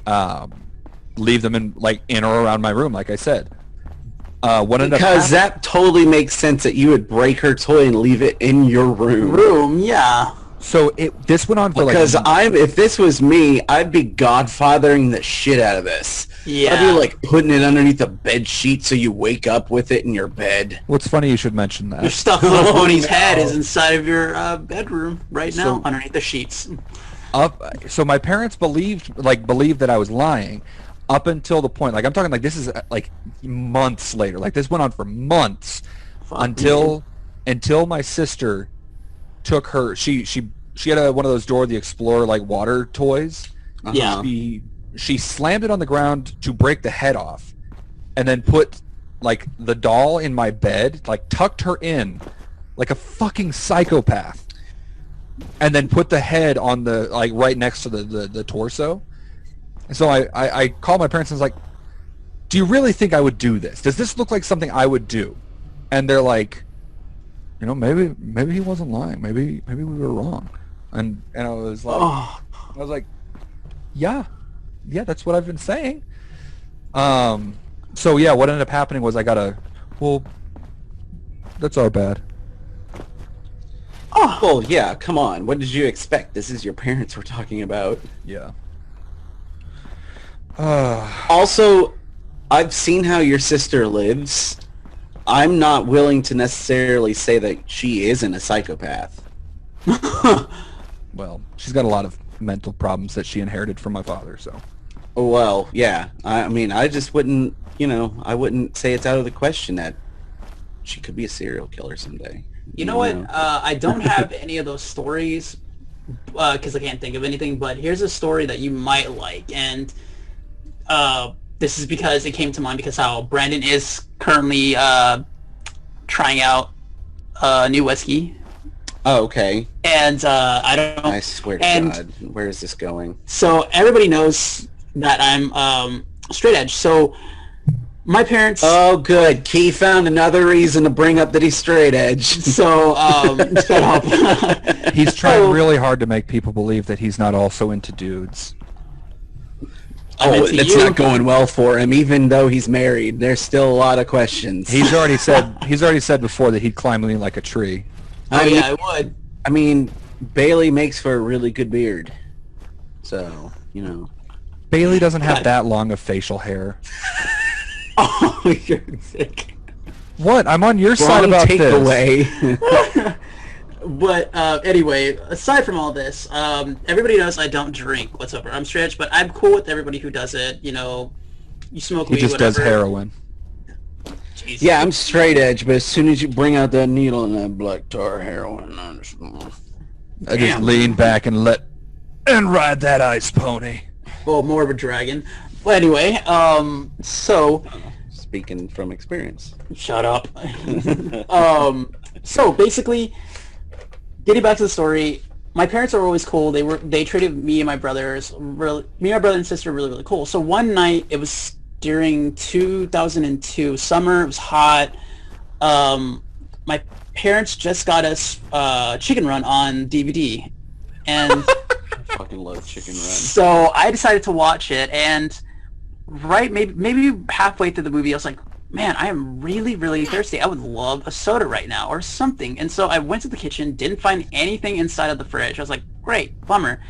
leave them in or around my room, like I said.
Because that totally makes sense that you would break her toy and leave it in your room.
Yeah.
So this went on for
because if this was me, I'd be godfathering the shit out of this.
Yeah.
I'd be like putting it underneath the bed sheet so you wake up with it in your bed.
Well, it's funny you should mention that.
Your stuffed little pony's head is inside of your bedroom right now, underneath the sheets.
So my parents believed that I was lying up until the point, like I'm talking like this is like months later. Like this went on for months until my sister took her. She had one of those Dora the Explorer like water toys.
Yeah.
She slammed it on the ground to break the head off, and then put like the doll in my bed, like tucked her in, like a fucking psychopath, and then put the head on the like right next to the torso. And so I called my parents and was like, "Do you really think I would do this? Does this look like something I would do?" And they're like, maybe he wasn't lying. Maybe we were wrong. And I was like, yeah, that's what I've been saying. So yeah, what ended up happening was that's our bad.
Oh, well, yeah, come on. What did you expect? This is your parents we're talking about.
Yeah.
Also, I've seen how your sister lives. I'm not willing to necessarily say that she isn't a psychopath.
Well, she's got a lot of mental problems that she inherited from my father, so.
Well, yeah. I mean, I just wouldn't, I wouldn't say it's out of the question that she could be a serial killer someday.
You know what? I don't have any of those stories because I can't think of anything, but here's a story that you might like, and this is because it came to mind because how Brandon is currently trying out new whiskey.
Oh, okay.
And I don't know.
I swear to God, where is this going?
So everybody knows that I'm straight edge. So my parents...
Oh, good. Key found another reason to bring up that he's straight edge.
So, shut up.
He's trying really hard to make people believe that he's not also into dudes.
Oh, that's not going well for him. Even though he's married, there's still a lot of questions.
He's already said before that he'd climb me like a tree.
I would.
I mean, Bailey makes for a really good beard. So,
Bailey doesn't have that long of facial hair.
Oh, you're sick.
What? I'm on your side about this.
Takeaway.
But anyway, aside from all this, everybody knows I don't drink whatsoever. I'm straight edge, but I'm cool with everybody who does it. You smoke weed,
He just
whatever.
does heroin.
Jeez.
Yeah, I'm straight edge, but as soon as you bring out that needle and that black tar heroin,
I just lean back and ride that ice pony.
Well, more of a dragon. Well, anyway, so...
Speaking from experience.
Shut up. So, basically, getting back to the story, my parents are always cool. They treated me and my brothers me and my brother and sister really, really cool. So one night, it was during 2002 summer. It was hot. My parents just got us Chicken Run on DVD, and
I fucking love Chicken Run.
so I decided to watch it. And maybe halfway through the movie, I was like, man, I am really, really thirsty. I would love a soda right now or something. And so I went to the kitchen, didn't find anything inside of the fridge. I was like, great, bummer.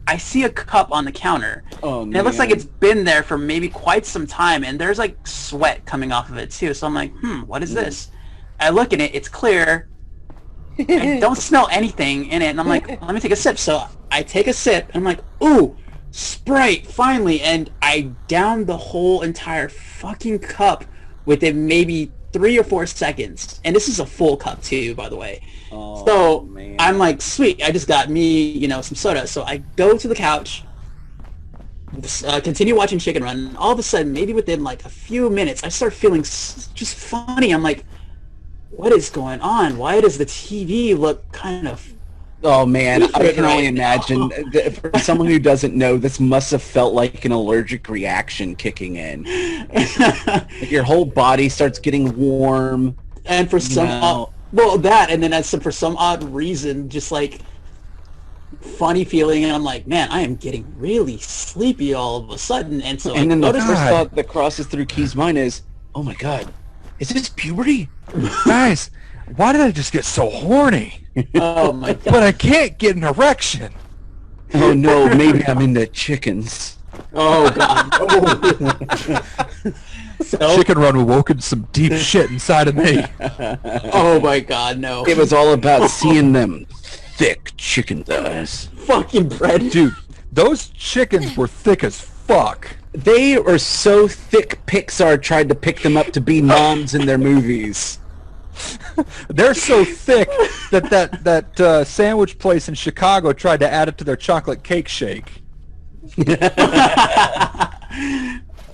I see a cup on the counter.
Oh,
and it looks like it's been there for maybe quite some time, and there's like sweat coming off of it too. So I'm like, what is this? I look at it, it's clear. I don't smell anything in it, and I'm like, let me take a sip. So I take a sip, and I'm like, ooh, Sprite, finally. And I downed the whole entire fucking cup within maybe 3 or 4 seconds. And this is a full cup too, by the way.
Oh,
so
man.
I'm like, sweet, I just got me, some soda. So I go to the couch, continue watching Chicken Run, and all of a sudden, maybe within like a few minutes, I start feeling just funny. I'm like, what is going on? Why does the TV look kind of...
Oh man, I can only
right
imagine. For someone who doesn't know, this must have felt like an allergic reaction kicking in. Like your whole body starts getting warm.
And for some for some odd reason, just like funny feeling, and I'm like, man, I am getting really sleepy all of a sudden. And so
And then the
noticed
first thought that crosses through Key's mind is, oh my god, is this puberty?
Guys, why did I just get so horny?
oh my god.
But I can't get an erection.
Oh no, maybe I'm into chickens.
Oh god. So,
Chicken Run awoken some deep shit inside of me.
oh my god, no.
It was all about seeing them thick chicken thighs.
Fucking bread.
Dude, those chickens were thick as fuck.
They are so thick Pixar tried to pick them up to be moms in their movies.
They're so thick that sandwich place in Chicago tried to add it to their chocolate cake shake.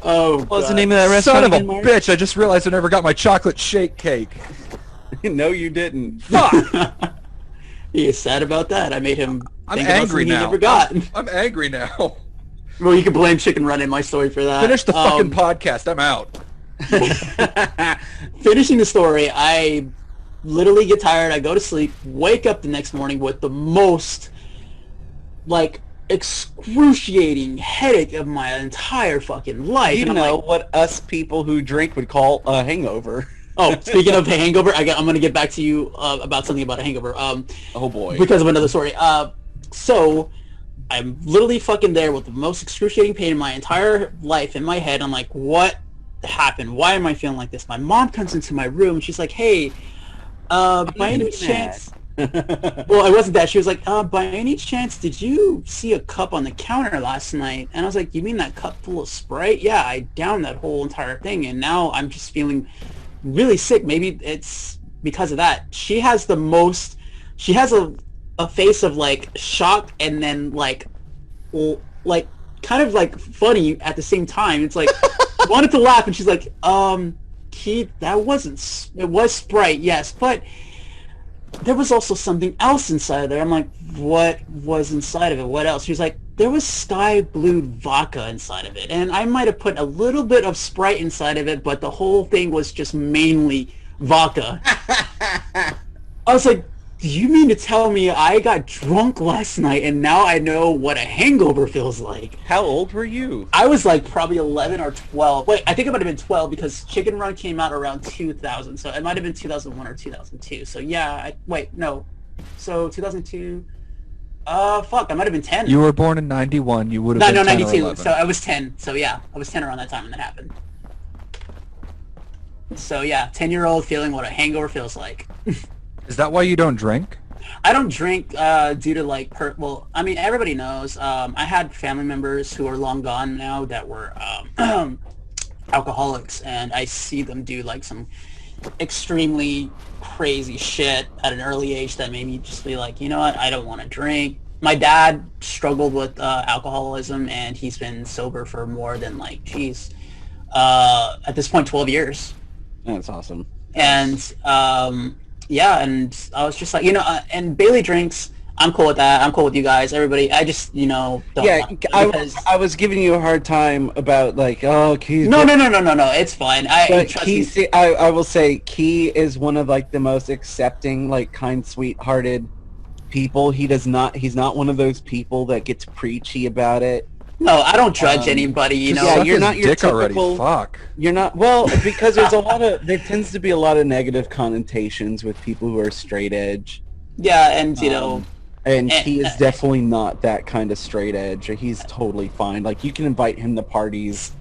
Oh,
What was the
God.
name of that
Son
restaurant
of a
again, Mark?
bitch, I just realized I never got my chocolate shake cake.
No, you didn't.
Fuck!
He is sad about that. I made him
I'm
think about
angry
something he
now.
never got.
I'm angry now.
Well, you can blame Chicken Run in my story for that.
Finish the fucking podcast, I'm out.
Finishing the story, I literally get tired, I go to sleep, wake up the next morning with the most, like, excruciating headache of my entire fucking life.
You
And I'm
know
like,
what us people who drink would call a hangover.
oh, speaking of a hangover, I'm going to get back to you about something about a hangover.
Oh boy.
Because of another story. So, I'm literally fucking there with the most excruciating pain in my entire life in my head. I'm like, what happened? Why am I feeling like this? My mom comes into my room and she's like, hey, by any chance... Well, it wasn't that. She was like, by any chance, did you see a cup on the counter last night? And I was like, you mean that cup full of Sprite? Yeah, I downed that whole entire thing, and now I'm just feeling really sick. Maybe it's because of that. She has a face of, like, shock and then, like, kind of, like, funny at the same time. It's like, she wanted to laugh, and she's like, Keith, it was Sprite, yes, but there was also something else inside of there. I'm like, what was inside of it? What else? She was like, there was sky blue vodka inside of it. And I might have put a little bit of Sprite inside of it, but the whole thing was just mainly vodka. I was like, do you mean to tell me I got drunk last night and now I know what a hangover feels like?
How old were you?
I was like probably 11 or 12. Wait, I think it might have been 12 because Chicken Run came out around 2000. So it might have been 2001 or 2002. So yeah, So 2002. Fuck, I might have been 10.
You were born in 91, you would have
No,
been 10 or
92.
11.
So I was 10. So yeah, I was 10 around that time when that happened. So yeah, 10-year-old feeling what a hangover feels like.
Is that why you don't drink?
I don't drink due to like I mean, everybody knows. I had family members who are long gone now that were alcoholics, and I see them do like some extremely crazy shit at an early age that made me just be like, you know what, I don't want to drink. My dad struggled with alcoholism, and he's been sober for more than like, at this point, 12 years.
That's awesome.
And yeah, and I was just like, and Bailey drinks. I'm cool with that. I'm cool with you guys. Everybody, I just, don't
Yeah,
want to,
I was giving you a hard time about like, oh, Key's
No. It's fine.
But
Trust
Key,
me.
I will say, Key is one of like the most accepting, like kind, sweet-hearted people. He's not one of those people that gets preachy about it.
No, I don't judge anybody.
Just
Yeah,
suck
you're
his
not your
dick
typical.
already. Fuck.
You're not because there tends to be a lot of negative connotations with people who are straight edge.
Yeah, and
And he is definitely not that kind of straight edge. He's totally fine. Like you can invite him to parties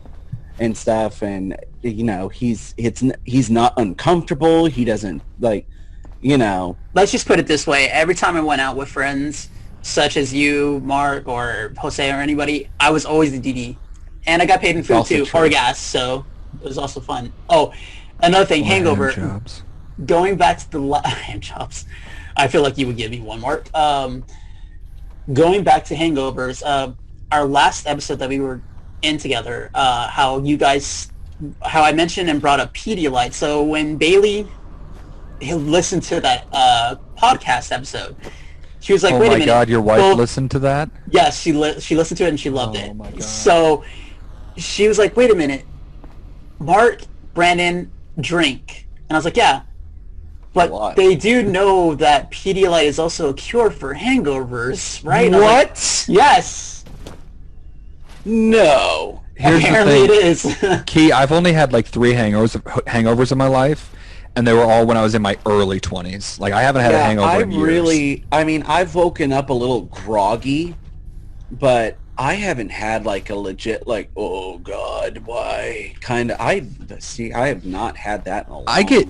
and stuff, and he's not uncomfortable. He doesn't
let's just put it this way: every time I went out with friends, such as you, Mark, or Jose, or anybody, I was always the DD, and I got paid in food
also
too,
true.
or gas, so it was also fun. Oh, another thing, hangover.
Jobs.
Going back to the hand jobs, I feel like you would give me one, Mark. Going back to hangovers, our last episode that we were in together, how I mentioned and brought up Pedialyte. So when Bailey listened to that podcast episode, she was like,
"Oh
wait a
my
minute."
God, your wife listened to that?
Yes, she listened to it and she loved it.
Oh my God.
So she was like, wait a minute, Mark, Brandon, drink. And I was like, yeah. But they do know that Pedialyte is also a cure for hangovers, right?
What?
Yes.
No.
Here's
Apparently
the thing.
it is.
Key, I've only had like 3 hangovers in my life, and they were all when I was in my early 20s. Like I haven't had a hangover in years.
I've woken up a little groggy, but I haven't had like a legit like, oh God, why? Kind of. I have not had that in a long
I get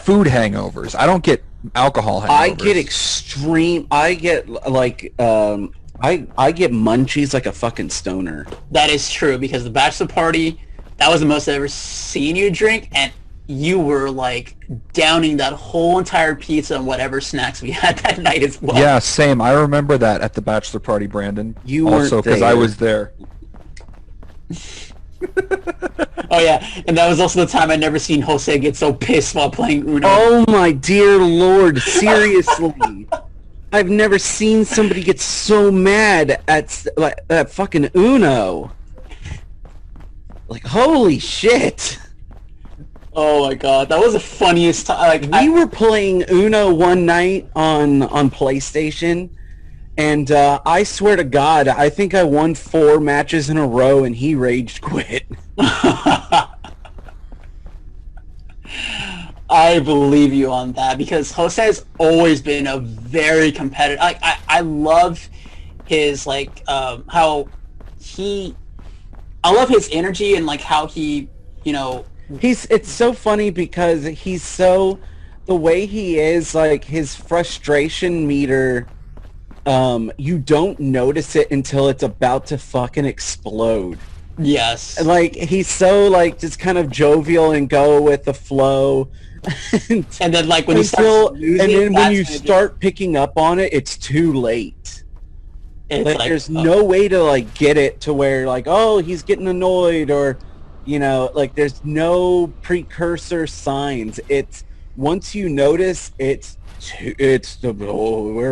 food hangovers. I don't get alcohol hangovers.
I get extreme. I get like I get munchies like a fucking stoner.
That is true, because the bachelor party, that was the most I've ever seen you drink, and you were like downing that whole entire pizza and whatever snacks we had that night as well.
Yeah, same. I remember that at the bachelor party, Brandon.
You
also
weren't
because I
there.
was there.
Oh yeah, and that was also the time I never seen Jose get so pissed while playing Uno.
Oh my dear Lord, seriously. I've never seen somebody get so mad at like that fucking Uno. Like holy shit.
Oh my God, that was the funniest time.
We were playing Uno one night on PlayStation, and I swear to God, I think I won 4 matches in a row, and he rage quit.
I believe you on that, because Jose has always been a very competitive. I love his how he. I love his energy and like how he,
It's so funny because he's so the way he is, like his frustration meter. You don't notice it until it's about to fucking explode.
Yes.
And, like he's so like just kind of jovial and go with the flow.
And then like when he starts losing,
and then when you
that's
start picking up on it, it's too late.
it's
Like there's no way to like get it to where like, oh, he's getting annoyed, or like there's no precursor signs. It's once you notice, we're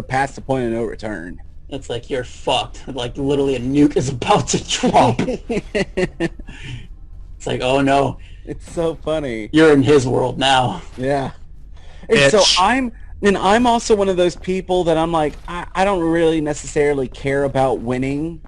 past the point of no return.
It's like you're fucked. Like literally a nuke is about to drop. It's like, oh no,
It's so funny.
you're in his world now.
Yeah. And so
Itch.
I'm also one of those people that I'm like, I don't really necessarily care about winning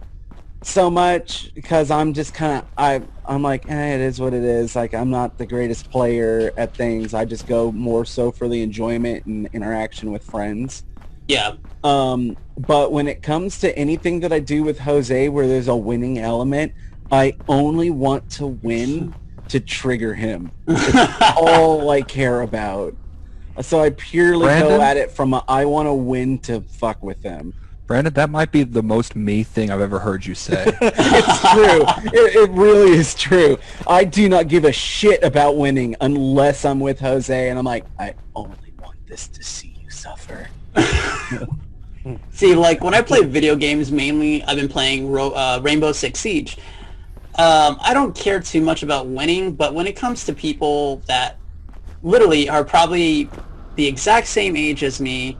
so much, because I'm just kind of, I'm like, it is what it is. Like, I'm not the greatest player at things. I just go more so for the enjoyment and interaction with friends.
Yeah.
But when it comes to anything that I do with Jose where there's a winning element, I only want to win to trigger him. It's all I care about. So I purely
Brandon?
go at it from I want to win to fuck with them.
Brandon, that might be the most me thing I've ever heard you say.
It's true. It really is true. I do not give a shit about winning unless I'm with Jose, and I'm like, I only want this to see you suffer.
See, like when I play video games, mainly I've been playing Rainbow Six Siege. I don't care too much about winning, but when it comes to people that literally are probably the exact same age as me,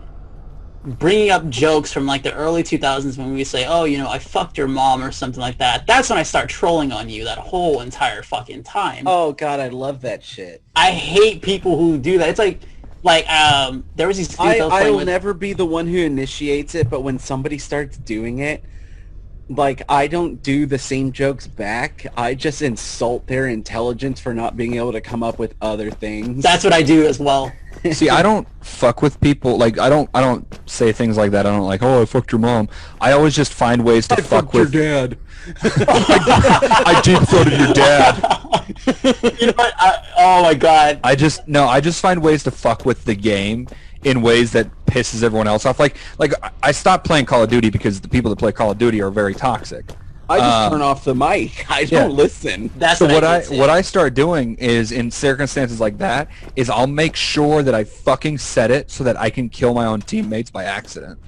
bringing up jokes from like the early 2000s when we say, oh, you know, I fucked your mom or something like that, that's when I start trolling on you that whole entire fucking time.
Oh god, I love that shit.
I hate people who do that. It's like there was these dudes I was playing
I'll
with.
never be the one who initiates it, but when somebody starts doing it, like, I don't do the same jokes back. I just insult their intelligence for not being able to come up with other things.
That's what I do as well.
See, I don't fuck with people. Like, I don't say things like that. I don't like, oh, I fucked your mom. I always just find ways to fuck with
your dad.
I deep throated your dad.
You know what? Oh my god.
I just find ways to fuck with the game in ways that pisses everyone else off. Like I stopped playing Call of Duty because the people that play Call of Duty are very toxic.
I just turn off the mic. I don't listen.
That's
So
what
what I start doing is, in circumstances like that, is I'll make sure that I fucking set it so that I can kill my own teammates by accident.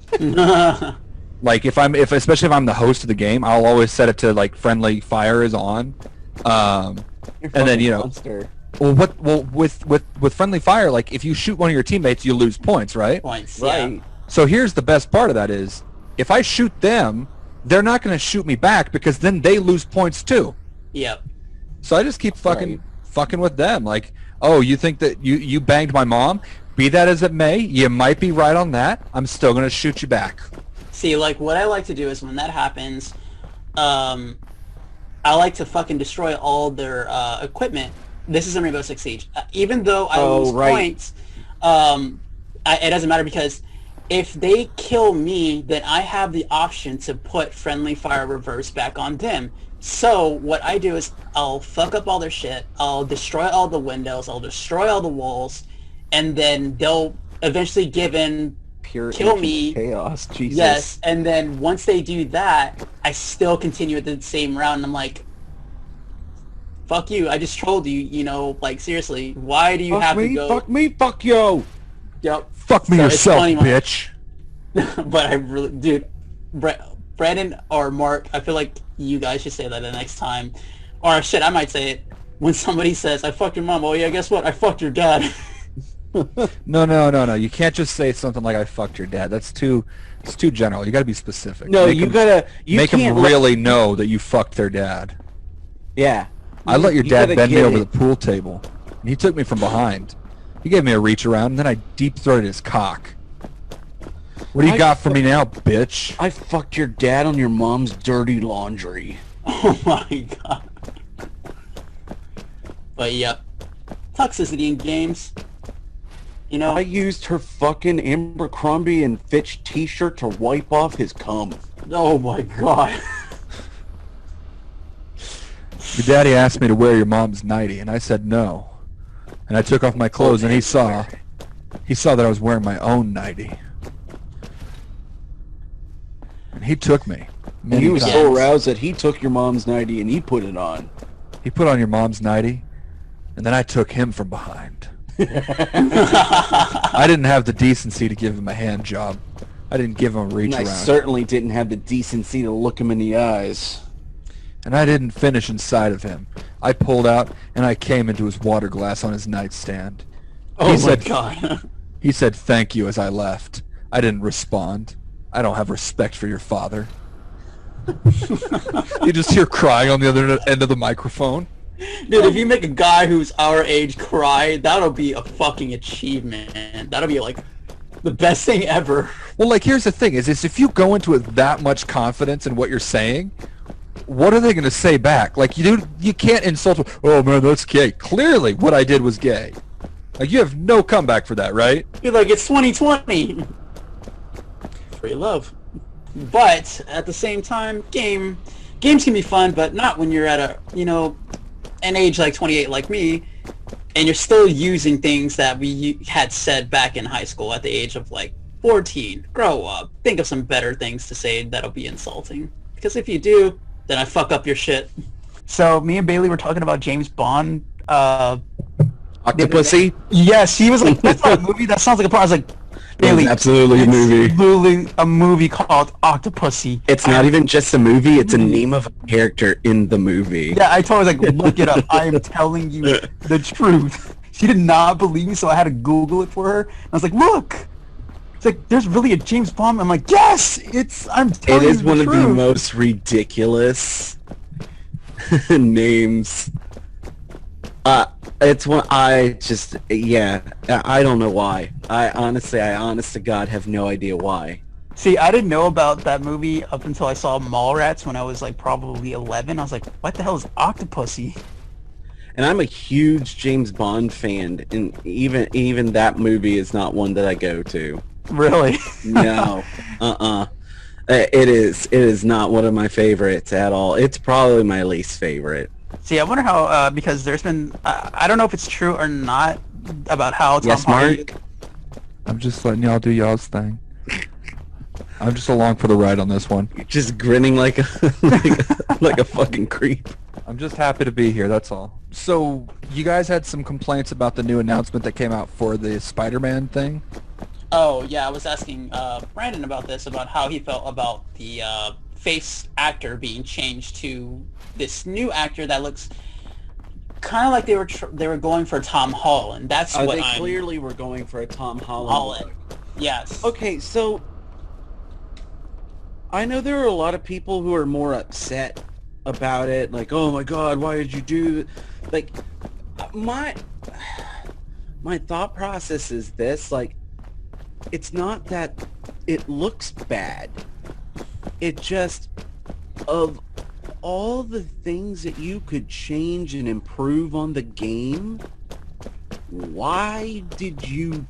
Like especially if I'm the host of the game, I'll always set it to like friendly fire is on, and then
monster.
with friendly fire, like if you shoot one of your teammates, you lose points, right?
Points,
Right.
yeah.
So here's the best part of that is, if I shoot them, they're not going to shoot me back because then they lose points too.
Yep.
So I just keep fucking with them. Like, oh, you think that you banged my mom? Be that as it may, you might be right on that. I'm still going to shoot you back.
See, like, what I like to do is when that happens, I like to fucking destroy all their equipment. This is in Rainbow Six Siege. Even though I lose points, it doesn't matter, because if they kill me, then I have the option to put friendly fire reverse back on them. So what I do is I'll fuck up all their shit, I'll destroy all the windows, I'll destroy all the walls, and then they'll eventually give in, kill me.
Chaos, Jesus.
Yes, and then once they do that, I still continue with the same round, and I'm like, fuck you, I just trolled you, you know, like, seriously, why do you have to go...
Fuck me, fuck you!
Yep.
Fuck me
So it's
yourself,
funny,
bitch.
But I really... Dude, Brandon or Mark, I feel like you guys should say that the next time. Or shit, I might say it. When somebody says, I fucked your mom, oh yeah, guess what? I fucked your dad.
No. You can't just say something like I fucked your dad. It's too general. You got to be specific.
No,
make
you
them,
gotta...
make them really know that you fucked their dad.
Yeah.
I let your
You
dad
gotta
bend me
get
over
it.
the pool table, and he took me from behind. He gave me a reach around, and then I deep-throated his cock. What do you got for me now, bitch?
I fucked your dad on your mom's dirty laundry.
Oh my god. But yep. Toxicity in games. You know,
I used her fucking Abercrombie and Fitch t-shirt to wipe off his cum.
oh my god.
Your daddy asked me to wear your mom's nightie, and I said no. And I took off my clothes, and he saw that I was wearing my own nightie. And he took me.
And he was
times.
so aroused that he took your mom's nightie and he put it on.
He put on your mom's nightie, and then I took him from behind. I didn't have the decency to give him a hand job. I didn't give him a reach
And I
around.
certainly didn't have the decency to look him in the eyes.
And I didn't finish inside of him. I pulled out, and I came into his water glass on his nightstand.
Oh
He
my
said-
god.
He said thank you as I left. I didn't respond. I don't have respect for your father. You just hear crying on the other end of the microphone.
Dude, if you make a guy who's our age cry, that'll be a fucking achievement, man. That'll be like the best thing ever.
Well, like, here's the thing, is if you go into it with that much confidence in what you're saying, what are they going to say back? Like, you can't insult them. Oh, man, that's gay. Clearly, what I did was gay. Like, you have no comeback for that, right?
You're like, it's 2020. Free love. But at the same time, games can be fun, but not when you're at an age like 28 like me, and you're still using things that we had said back in high school at the age of like 14. Grow up. Think of some better things to say that'll be insulting. Because if you do, then I fuck up your shit.
So me and Bailey were talking about James Bond.
Octopussy?
Yes, he was like, that's not a movie. That sounds like a part. I was like, Bailey,
absolutely a movie.
it's literally a movie called Octopussy.
It's not even just a movie, it's a name of a character in the movie.
Yeah, I told her, like, look it up. I am telling you the truth. She did not believe me, so I had to Google it for her. I was like, look. It's like, there's really a James Bond. I'm like, yes, I'm telling
It
you
is one of the
truth.
most ridiculous names. It's one I don't know why. I honest to God have no idea why.
See, I didn't know about that movie up until I saw Mallrats when I was like probably 11. I was like, what the hell is Octopussy?
And I'm a huge James Bond fan, and even that movie is not one that I go to.
Really?
No. It is not one of my favorites at all. It's probably my least favorite.
See, I wonder how, because there's been, I don't know if it's true or not, about how Tom
Yes,
Hardy...
Mark?
I'm just letting y'all do y'all's thing. I'm just along for the ride on this one.
You're just grinning like a like a fucking creep.
I'm just happy to be here, that's all. So, you guys had some complaints about the new announcement that came out for the Spider-Man thing?
Oh, yeah, I was asking Brandon about this, about how he felt about the face actor being changed to this new actor that looks kind of like they were going for Tom Holland. That's what
They
I'm...
clearly were going for a Tom Holland.
Holland. Yes.
Okay, so I know there are a lot of people who are more upset about it, like, oh my god, why did you do like my thought process is this, like, it's not that it looks bad, it just, of all the things that you could change and improve on the game, why did you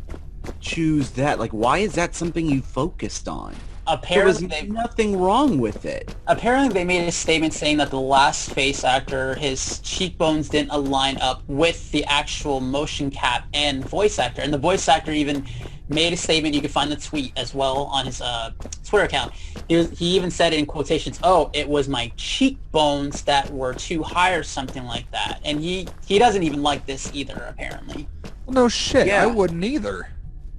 choose that? Like, why is that something you focused on?
Apparently,
there was nothing wrong with it.
Apparently, they made a statement saying that the last face actor, his cheekbones didn't align up with the actual motion cap and voice actor. And the voice actor even made a statement. You can find the tweet as well on his Twitter account. He even said in quotations, "Oh, it was my cheekbones that were too high," or something like that. And he doesn't even like this either, apparently.
Well, no shit,
Yeah.
I wouldn't either.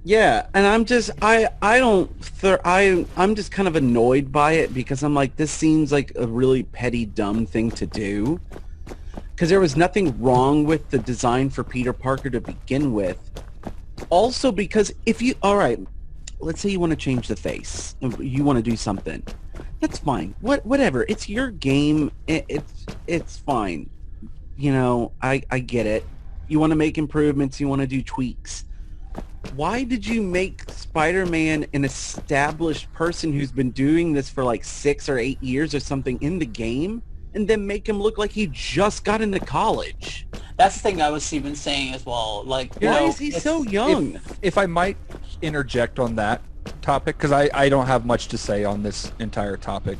Yeah, and I'm just I'm just kind of annoyed by it, because I'm like, this seems like a really petty, dumb thing to do. Because there was nothing wrong with the design for Peter Parker to begin with. Also, because alright, let's say you want to change the face, you want to do something, that's fine. Whatever, it's your game. It's fine. You know, I get it. You want to make improvements. You want to do tweaks. Why did you make Spider-Man an established person who's been doing this for like 6 or 8 years or something in the game, and then make him look like he just got into college?
That's the thing I was even saying as well. Like,
Why is he so young?
If I might interject on that topic, because I don't have much to say on this entire topic.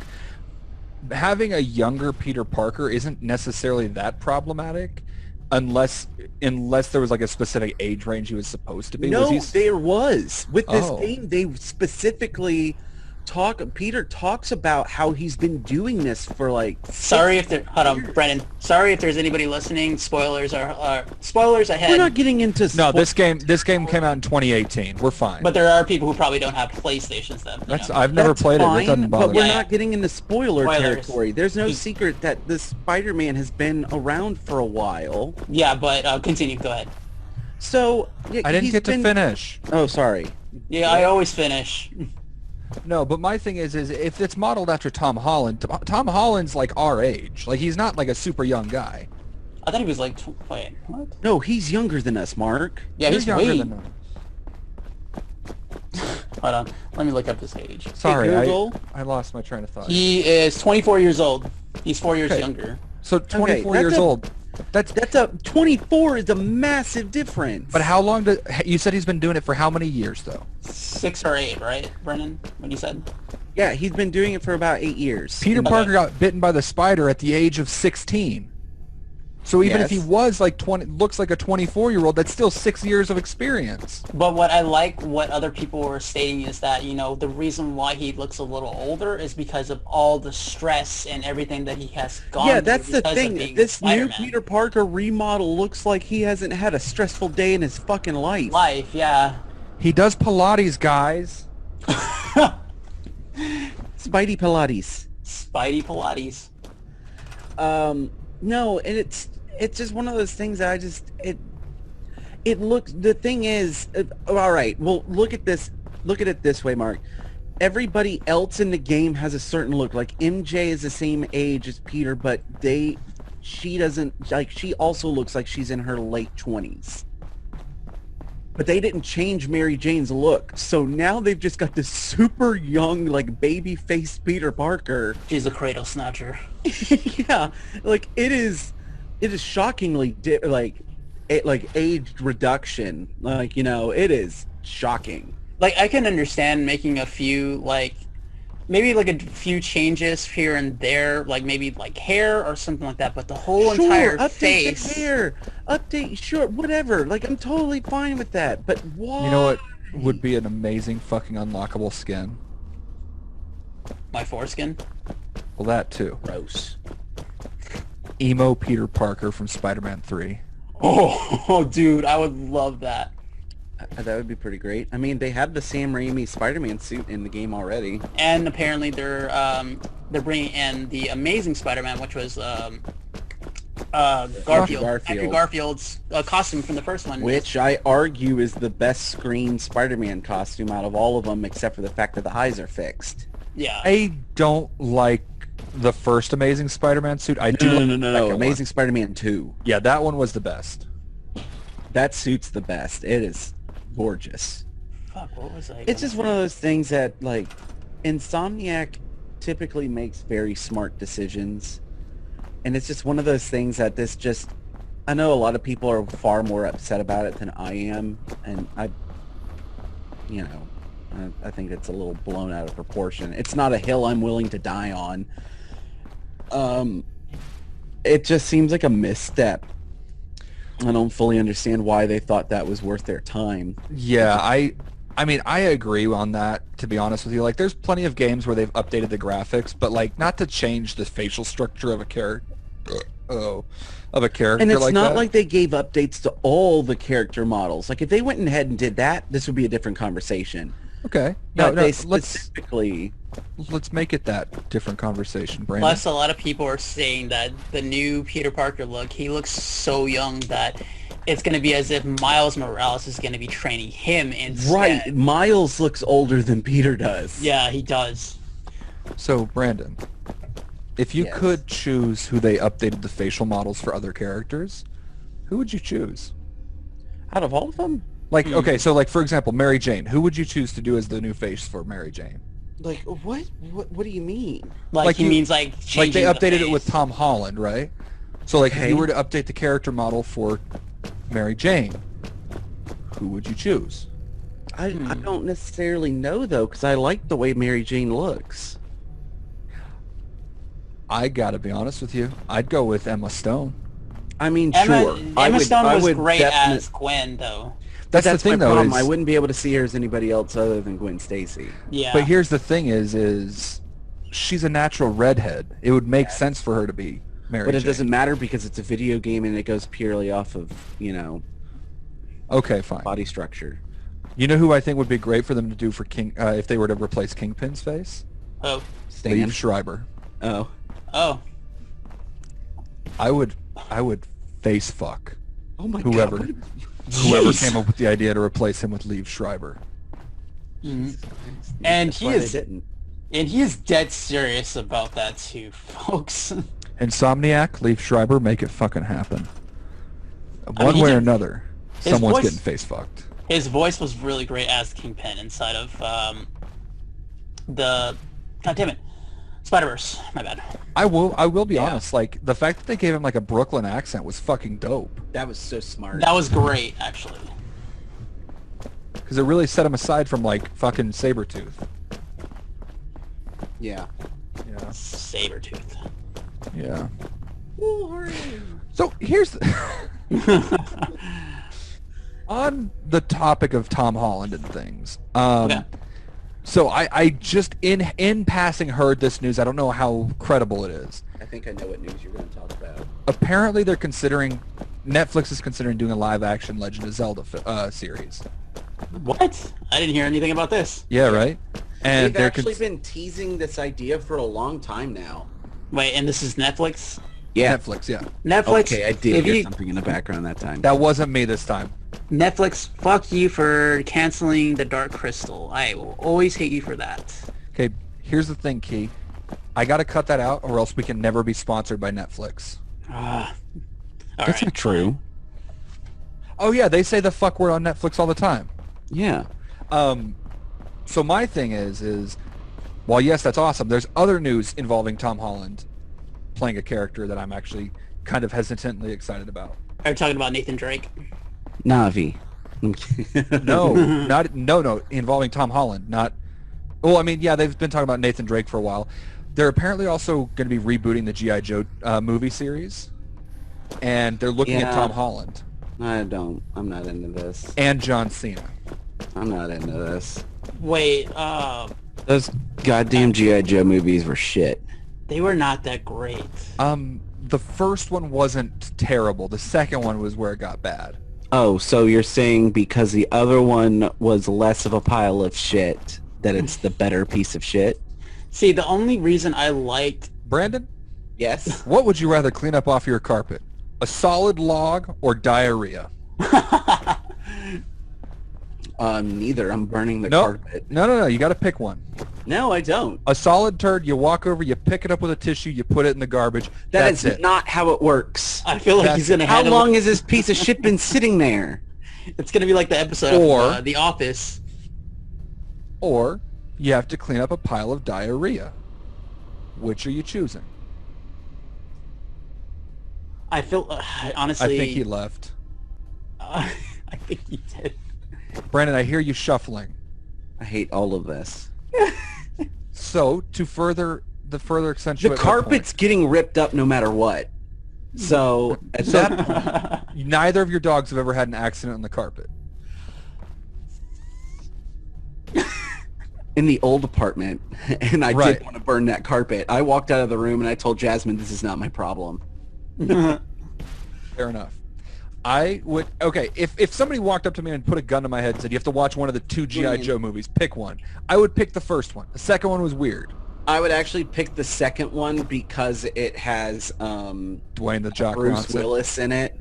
Having a younger Peter Parker isn't necessarily that problematic, unless there was like a specific age range he was supposed to be.
No, there was. With this
Oh.
game, they specifically Peter talks about how he's been doing this for like...
Sorry if hold on, Brennan. Sorry if there's anybody listening. Spoilers are spoilers ahead.
We're not getting into...
No, this game came out in 2018. We're fine.
But there are people who probably don't have PlayStations then.
I've never played it. It doesn't bother
but
me.
we're not getting into spoiler
Spoilers.
territory. There's no secret that this Spider-Man has been around for a while.
Yeah, but continue. Go ahead.
So
I didn't get to finish.
Oh, sorry.
Yeah, I always finish.
No, but my thing is if it's modeled after Tom Holland, Tom Holland's like our age. Like, he's not like a super young guy.
I thought he was like, wait, what?
No, he's younger than us, Mark.
Yeah, he's
younger
way.
than us.
Hold on, let me look up his age.
Sorry,
Google.
I lost my train of thought.
He is 24 years old. He's 4 years
Okay.
younger.
So 24
that's
years
a-
old. That's
24 is a massive difference.
But how long you said he's been doing it for how many years though?
6 or 8, right, Brennan? What you said?
Yeah, he's been doing it for about 8 years.
Peter
Okay.
Parker got bitten by the spider at the age of 16. So even if he
Yes.
was like 20, looks like a 24-year-old, that's still 6 years of experience.
But what I like, what other people were stating is that, you know, the reason why he looks a little older is because of all the stress and everything that he has gone
Yeah,
through
that's the
because of
thing.
being
This new
Spider-Man.
Peter Parker remodel looks like he hasn't had a stressful day in his fucking life.
Life, yeah.
He does Pilates, guys.
Spidey Pilates.
Spidey Pilates.
No, and it's just one of those things that it looks, the thing is, all right, well, look at this. look at it this way, Mark. Everybody else in the game has a certain look. Like MJ is the same age as Peter, but she doesn't, like, she also looks like she's in her late 20s. But they didn't change Mary Jane's look. So now they've just got this super young, like, baby-faced Peter Parker.
She's a cradle snatcher.
Yeah, like, it is shockingly, age reduction. Like, you know, it is shocking.
Like, I can understand making a few, like, maybe like a few changes here and there, like maybe like hair or something like that, but the whole entire
update
face.
the hair, update, sure, whatever. Like, I'm totally fine with that. But why?
You know what would be an amazing fucking unlockable skin?
My foreskin?
Well, that too.
Gross.
Emo Peter Parker from Spider-Man 3.
Oh, dude, I would love that.
That would be pretty great. I mean, they have the Sam Raimi Spider-Man suit in the game already.
And apparently they're bringing in the Amazing Spider-Man, which was Garfield. Andrew Garfield's costume from the first one.
Which I argue is the best screen Spider-Man costume out of all of them, except for the fact that the eyes are fixed.
Yeah.
I don't like the first Amazing Spider-Man suit. I do.
No. Amazing Spider-Man 2.
Yeah, that one was the best.
That suit's the best. It is gorgeous.
Fuck, what was I?
It's just one of those things that, like, Insomniac typically makes very smart decisions. And it's just one of those things that I know a lot of people are far more upset about it than I am. And I think it's a little blown out of proportion. It's not a hill I'm willing to die on. It just seems like a misstep. I don't fully understand why they thought that was worth their time.
Yeah, I mean, I agree on that, to be honest with you. Like, there's plenty of games where they've updated the graphics, but, like, not to change the facial structure of a character.
And it's
like
not
that.
like they gave updates to all the character models. Like, if they went ahead and did that, this would be a different conversation.
Okay.
But they
let's
specifically...
let's make it that different conversation, Brandon.
Plus, a lot of people are saying that the new Peter Parker look, he looks so young that it's going to be as if Miles Morales is going to be training him instead.
Right. Miles looks older than Peter does.
Yeah, he does.
So, Brandon, if you
Yes.
could choose who they updated the facial models for other characters, who would you choose?
Out of all of them?
Like, okay, so, like, for example, Mary Jane. Who would you choose to do as the new face for Mary Jane?
Like, what do you mean?
Like, he
you-
means like
Like,
changing
they updated
the
it with
face.
Tom Holland, right? So, like, if
Okay.
you were to update the character model for Mary Jane, who would you choose?
I don't necessarily know, though, because I like the way Mary Jane looks.
I gotta be honest with you. I'd go with Emma Stone.
I mean,
Emma,
sure.
Emma Stone was great
definitely-
as Gwen, though.
That's the
my
thing, though.
problem.
Is,
I wouldn't be able to see her as anybody else other than Gwen Stacy.
Yeah.
But here's the thing: is she's a natural redhead. It would make sense for her to be Mary
But it
Jane.
doesn't matter because it's a video game and it goes purely off of,
Okay, fine.
body structure.
You know who I think would be great for them to do for King if they were to replace Kingpin's face?
Oh.
Stan?
Liev Schreiber.
Oh.
Oh.
I would face fuck
Oh my
whoever
god.
whoever
Jeez.
came up with the idea to replace him with Liev Schreiber.
And
That's
he
why they
is
didn't.
and he is dead serious about that too, folks.
Insomniac, Liev Schreiber, make it fucking happen.
I
One
mean,
way
he
or
did-
another,
his
someone's
voice-
getting face fucked.
His voice was really great as Kingpin inside of the God damn it. Spider-Verse. My bad.
I will be honest, like the fact that they gave him like a Brooklyn accent was fucking dope.
That was so smart.
That was great, actually.
Because it really set him aside from like fucking Sabretooth.
Yeah.
Yeah.
Sabretooth.
Yeah. So here's on the topic of Tom Holland and things.
Yeah.
So I just in passing heard this news. I don't know how credible it is.
I think I know what news you're going to talk about.
Apparently, Netflix is considering doing a live-action Legend of Zelda series.
What? I didn't hear anything about this.
Yeah, right. And
They've
they're
actually been teasing this idea for a long time now.
Wait, and this is Netflix?
Yeah.
Netflix. Yeah,
Netflix.
Okay, I did
if
hear
you,
something in the background that time.
that wasn't me this time.
Netflix, fuck you for canceling The Dark Crystal. I will always hate you for that.
Okay, here's the thing, Key. I gotta cut that out, or else we can never be sponsored by Netflix.
That's not true.
Oh yeah, they say the fuck word on Netflix all the time.
Yeah.
So my thing is, while yes, that's awesome, there's other news involving Tom Holland playing a character that I'm actually kind of hesitantly excited about.
Are you talking about Nathan Drake?
Navi.
No, involving Tom Holland, not... Well, I mean, yeah, they've been talking about Nathan Drake for a while. They're apparently also going to be rebooting the G.I. Joe movie series, and they're looking at Tom Holland.
I'm not into this.
And John Cena.
I'm not into this.
Wait,
Those goddamn G.I. Joe movies were shit.
they were not that great.
The first one wasn't terrible. The second one was where it got bad.
Oh, so you're saying because the other one was less of a pile of shit, that it's the better piece of shit?
See, the only reason I liked...
Brandon,
Yes.
what would you rather clean up off your carpet? A solid log or diarrhea?
Neither. I'm burning the
No,
carpet.
no. You got to pick one.
No, I don't.
A solid turd. You walk over, you pick it up with a tissue, you put it in the garbage.
That's
it.
not how it works.
I feel like he's going to
How
handle...
long has this piece of shit been sitting there?
It's going to be like the episode of The Office.
Or you have to clean up a pile of diarrhea. Which are you choosing?
I feel... honestly...
I think he left.
I think he did.
Brandon, I hear you shuffling.
I hate all of this.
So, to further accentuate
The
my
carpet's getting ripped up no matter what. So, at that point,
point, neither of your dogs have ever had an accident on the carpet.
in the old apartment, and I
Right.
did want to burn that carpet, I walked out of the room and I told Jasmine, this is not my problem.
Fair enough. I would... Okay, if somebody walked up to me and put a gun to my head and said, you have to watch one of the two G.I. Joe movies, pick one, I would pick the first one. The second one was weird.
I would actually pick the second one because it has
Dwayne the Jock
Bruce
Ronson.
Willis in it.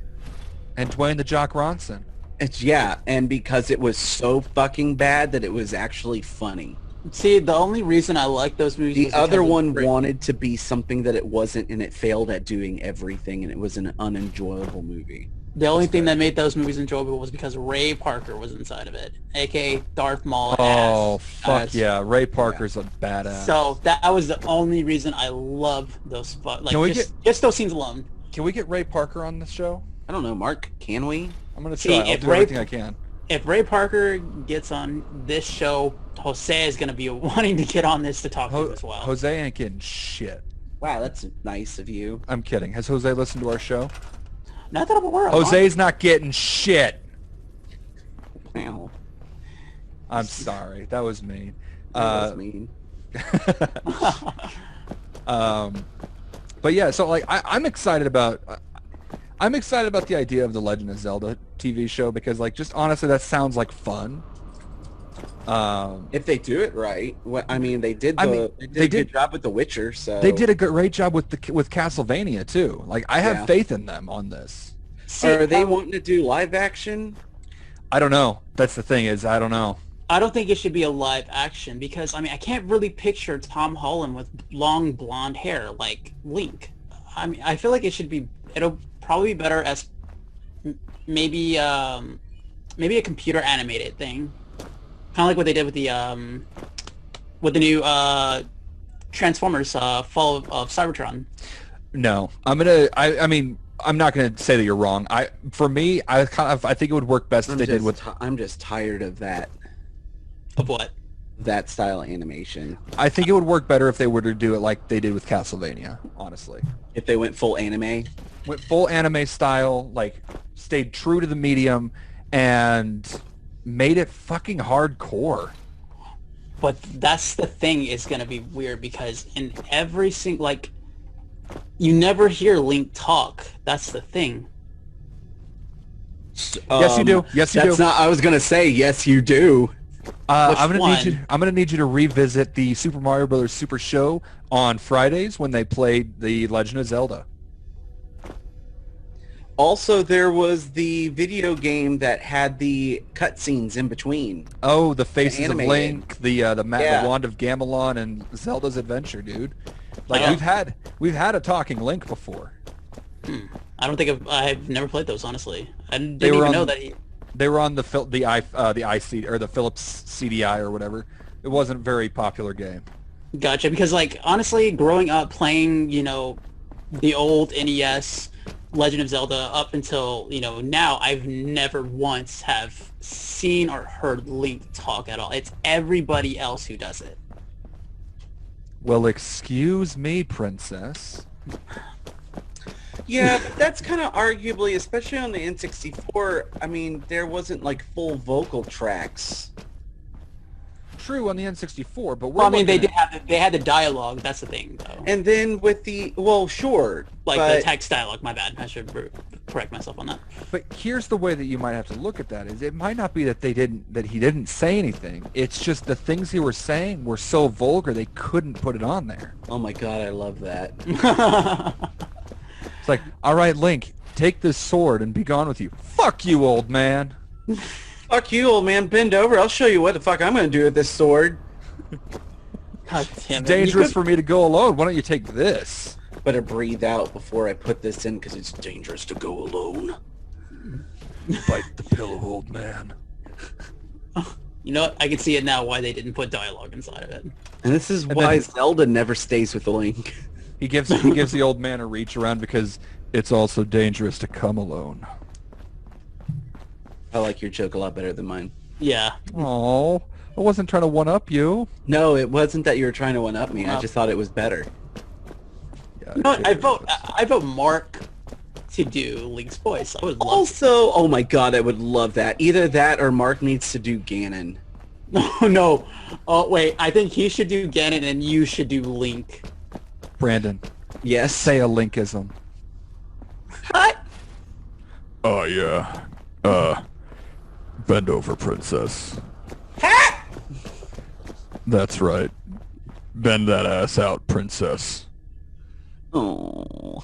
And Dwayne the Jock Ronson.
It's and because it was so fucking bad that it was actually funny.
See, the only reason I like those movies...
The
was
other
because
one
of Rick.
wanted to be something that it wasn't, and it failed at doing everything, and it was an unenjoyable movie.
The only thing that made those movies enjoyable was because Ray Parker was inside of it, aka Darth Maul.
Oh,
ass.
fuck yeah. Ray Parker's a badass.
So that was the only reason I love those. Like,
Can we
just those scenes alone.
Can we get Ray Parker on the show?
I don't know, Mark, can we?
I'm going to
See,
try. I'll
if
do
Ray-
everything I can.
If Ray Parker gets on this show, Jose is going to be wanting to get on this to talk to him as well.
Jose ain't getting shit.
Wow, that's nice of you.
I'm kidding. Has Jose listened to our show?
Not that I'm aware of.
Jose's not getting shit.
Wow.
I'm sorry. That was mean.
That was mean.
But yeah, so like I'm excited about the idea of the Legend of Zelda TV show because like just honestly that sounds like fun.
If they do it right, I mean, they did a good job with The Witcher, so
They did a great job with Castlevania too. Like I have faith in them on this.
See,
Are they wanting to do live action?
I don't know. That's the thing is I don't know.
I don't think it should be a live action because, I mean, I can't really picture Tom Holland with long blonde hair like Link. I mean, I feel like it'll probably be better as maybe a computer animated thing. Kind of like what they did with the new Transformers Fall of Cybertron.
No. I mean I'm not going to say that you're wrong. I think it would work best if they did with
I'm just tired of that.
Of what?
That style of animation.
I think it would work better if they were to do it like they did with Castlevania, honestly.
If they went full anime.
Went full anime style, like stayed true to the medium and made it fucking hardcore.
But that's the thing is going to be weird because in every single, like, you never hear Link talk. That's the thing.
Yes, you do. Yes, you do.
I was gonna say yes, you do.
I'm gonna need you to revisit the Super Mario Brothers Super Show on Fridays when they played the Legend of Zelda.
Also, there was the video game that had the cutscenes in between.
Oh, the Faces of
animated.
Link, the Wand of Gamelon, and Zelda's Adventure, dude. Like
Yeah.
we've had a talking Link before.
I don't think I've never played those, honestly. I didn't
They were
even
on-
know that he...
They were on the IC or the Philips CDI or whatever. It wasn't a very popular game.
Gotcha, because like honestly, growing up playing, you know, the old NES Legend of Zelda up until, you know, now, I've never once have seen or heard Link talk at all. It's everybody else who does it.
Well, excuse me, princess.
Yeah, but that's kind of arguably, especially on the N64, I mean, there wasn't like full vocal tracks.
True on the N64, but we're
Well, I mean,
looking
they had the dialogue. That's the thing, though.
And then with the, well, sure,
Like
but
the text dialogue. My bad. I should correct myself on that.
But here's the way that you might have to look at that: is it might not be that he didn't say anything. It's just the things he was saying were so vulgar they couldn't put it on there.
oh my god, I love that.
It's like, all right, Link, take this sword and be gone with you. Fuck you, old man.
Fuck you, old man, bend over, I'll show you what the fuck I'm gonna do with this sword.
God damn it.
Dangerous for me to go alone. Why don't you take this?
Better breathe out before I put this in, because it's dangerous to go alone.
Bite the pillow, old man.
You know what? I can see it now why they didn't put dialogue inside of it.
And this is
And
why
then-
Zelda never stays with Link.
He gives the old man a reach around because it's also dangerous to come alone.
I like your joke a lot better than mine.
Yeah.
Oh, I wasn't trying to one-up you.
No, it wasn't that you were trying to one-up me. I just thought it was better.
Yeah,
You know what? I vote Mark to do Link's voice. I would love
Also, oh my god, I would love that. Either that or Mark needs to do Ganon.
to. No. Oh, wait. I think he should do Ganon and you should do Link.
Brandon,
Yes.
say a Linkism.
What?
Oh, yeah. Bend over, princess. That's right. Bend that ass out, princess.
Oh.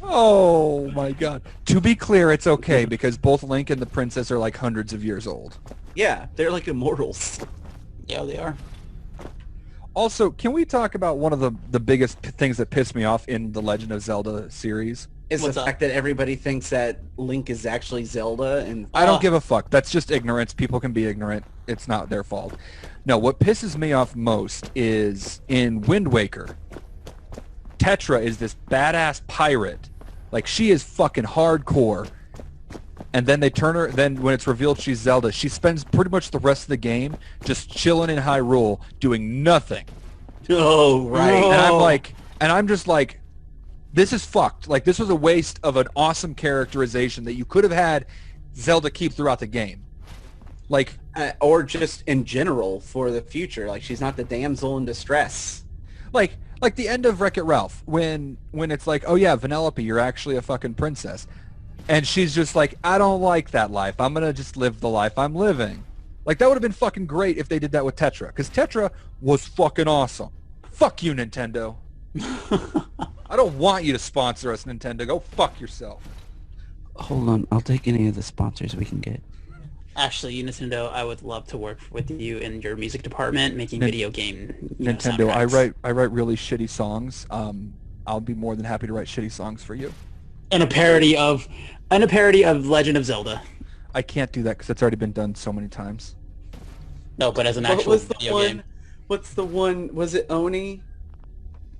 Oh, my God. To be clear, it's okay, because both Link and the princess are like hundreds of years old.
Yeah, they're like immortals.
Yeah, they are.
Also, can we talk about one of the biggest things that pissed me off in the Legend of Zelda series?
Is
What's
the
up?
fact that everybody thinks that Link is actually Zelda, and
I don't give a fuck. That's just ignorance. People can be ignorant. It's not their fault. No, what pisses me off most is in Wind Waker, Tetra is this badass pirate. Like, she is fucking hardcore. And then they turn her, then when it's revealed she's Zelda, she spends pretty much the rest of the game just chilling in Hyrule, doing nothing.
oh right.
And I'm just like, this is fucked. Like, this was a waste of an awesome characterization that you could have had Zelda keep throughout the game. Like,
Or just in general for the future, like she's not the damsel in distress.
like the end of Wreck-It Ralph, when it's like, oh yeah, Vanellope, you're actually a fucking princess. And she's just like, I don't like that life. I'm going to just live the life I'm living. Like, that would have been fucking great if they did that with Tetra. Because Tetra was fucking awesome. Fuck you, Nintendo. I don't want you to sponsor us, Nintendo. Go fuck yourself.
Hold on, I'll take any of the sponsors we can get.
Actually, Nintendo, I would love to work with you in your music department, making video game
Nintendo, I
soundtracks.
write really shitty songs. I'll be more than happy to write shitty songs for you.
And a parody of Legend of Zelda.
I can't do that because it's already been done so many times.
No, but as an
What
actual
was the
video
one?
game.
What's the one? Was it Oni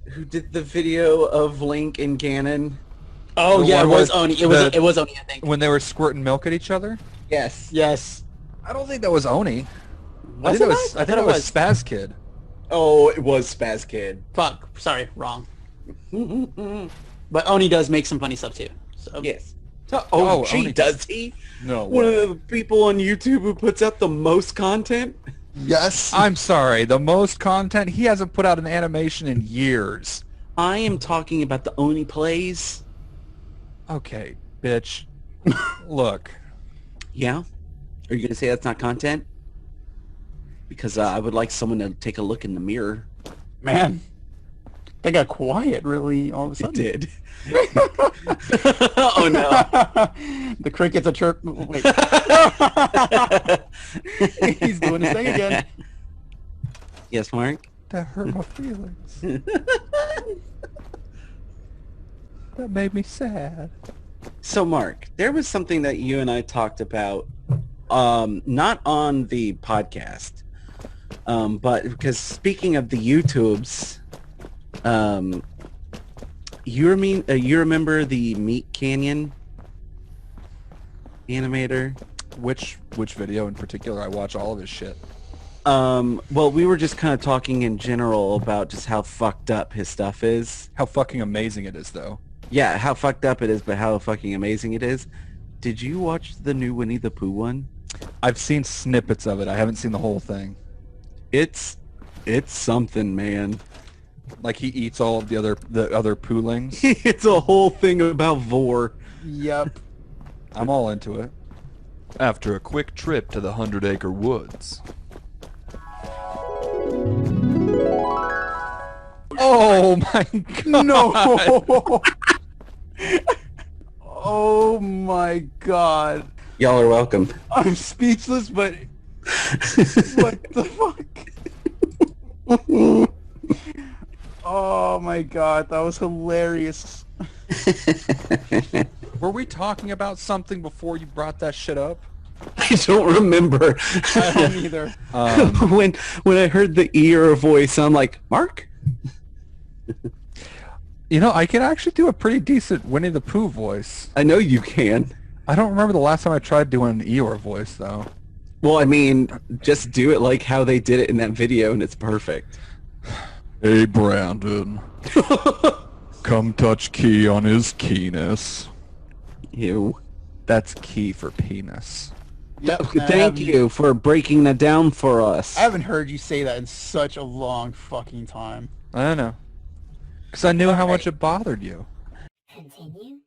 who did the video of Link and Ganon?
Oh
The
yeah, it
one
was
with
Oni.
the-
It was Oni, I think.
When they were squirting milk at each other?
Yes.
Yes.
I don't think that was Oni.
Was
I think
it
it was,
not?
I think it was Spaz Kid.
Oh, it was Spaz Kid.
Fuck. Sorry, wrong. But Oni does make some funny stuff too. So
Yes.
Oh,
Oh, gee,
Oni
does he?
No
One of the people on YouTube who puts out the most content?
Yes. I'm sorry. The most content? He hasn't put out an animation in years.
I am talking about the Oni plays.
Okay, bitch. Look.
Yeah? Are you going to say that's not content? Because I would like someone to take a look in the mirror.
man,
They got quiet really all of a
It
sudden.
did. Oh no.
The crickets are chirp. Wait. He's doing his thing again.
Yes, Mark?
That hurt my feelings. That made me sad.
So, Mark, there was something that you and I talked about, not on the podcast, but because speaking of the YouTubes, you remember the Meat Canyon animator?
Which video in particular? I watch all of his shit.
Well, we were just kind of talking in general about just how fucked up his stuff is.
How fucking amazing it is, though.
Yeah, how fucked up it is, but how fucking amazing it is. Did you watch the new Winnie the Pooh one?
I've seen snippets of it. I haven't seen the whole thing.
It's something, man.
Like he eats all of the other Poolings.
It's a whole thing about vor.
Yep.
I'm all into it. After a quick trip to the 100-acre woods. Oh my god!
No. Oh my god.
Y'all are welcome.
I'm speechless, but what the fuck? Oh my god, that was hilarious.
Were we talking about something before you brought that shit up?
I don't remember.
I don't either.
When I heard the ear voice, I'm like, Mark?
You know, I can actually do a pretty decent Winnie the Pooh voice.
I know you can.
I don't remember the last time I tried doing an Eeyore voice, though.
Well, I mean, just do it like how they did it in that video, and it's perfect.
Hey, Brandon. Come touch Key on his keyness.
Ew.
That's Key for penis.
Yep,
Thank you for breaking that down for us.
I haven't heard you say that in such a long fucking time.
I don't know. Because I knew how
Okay.
much it bothered you.
Continue.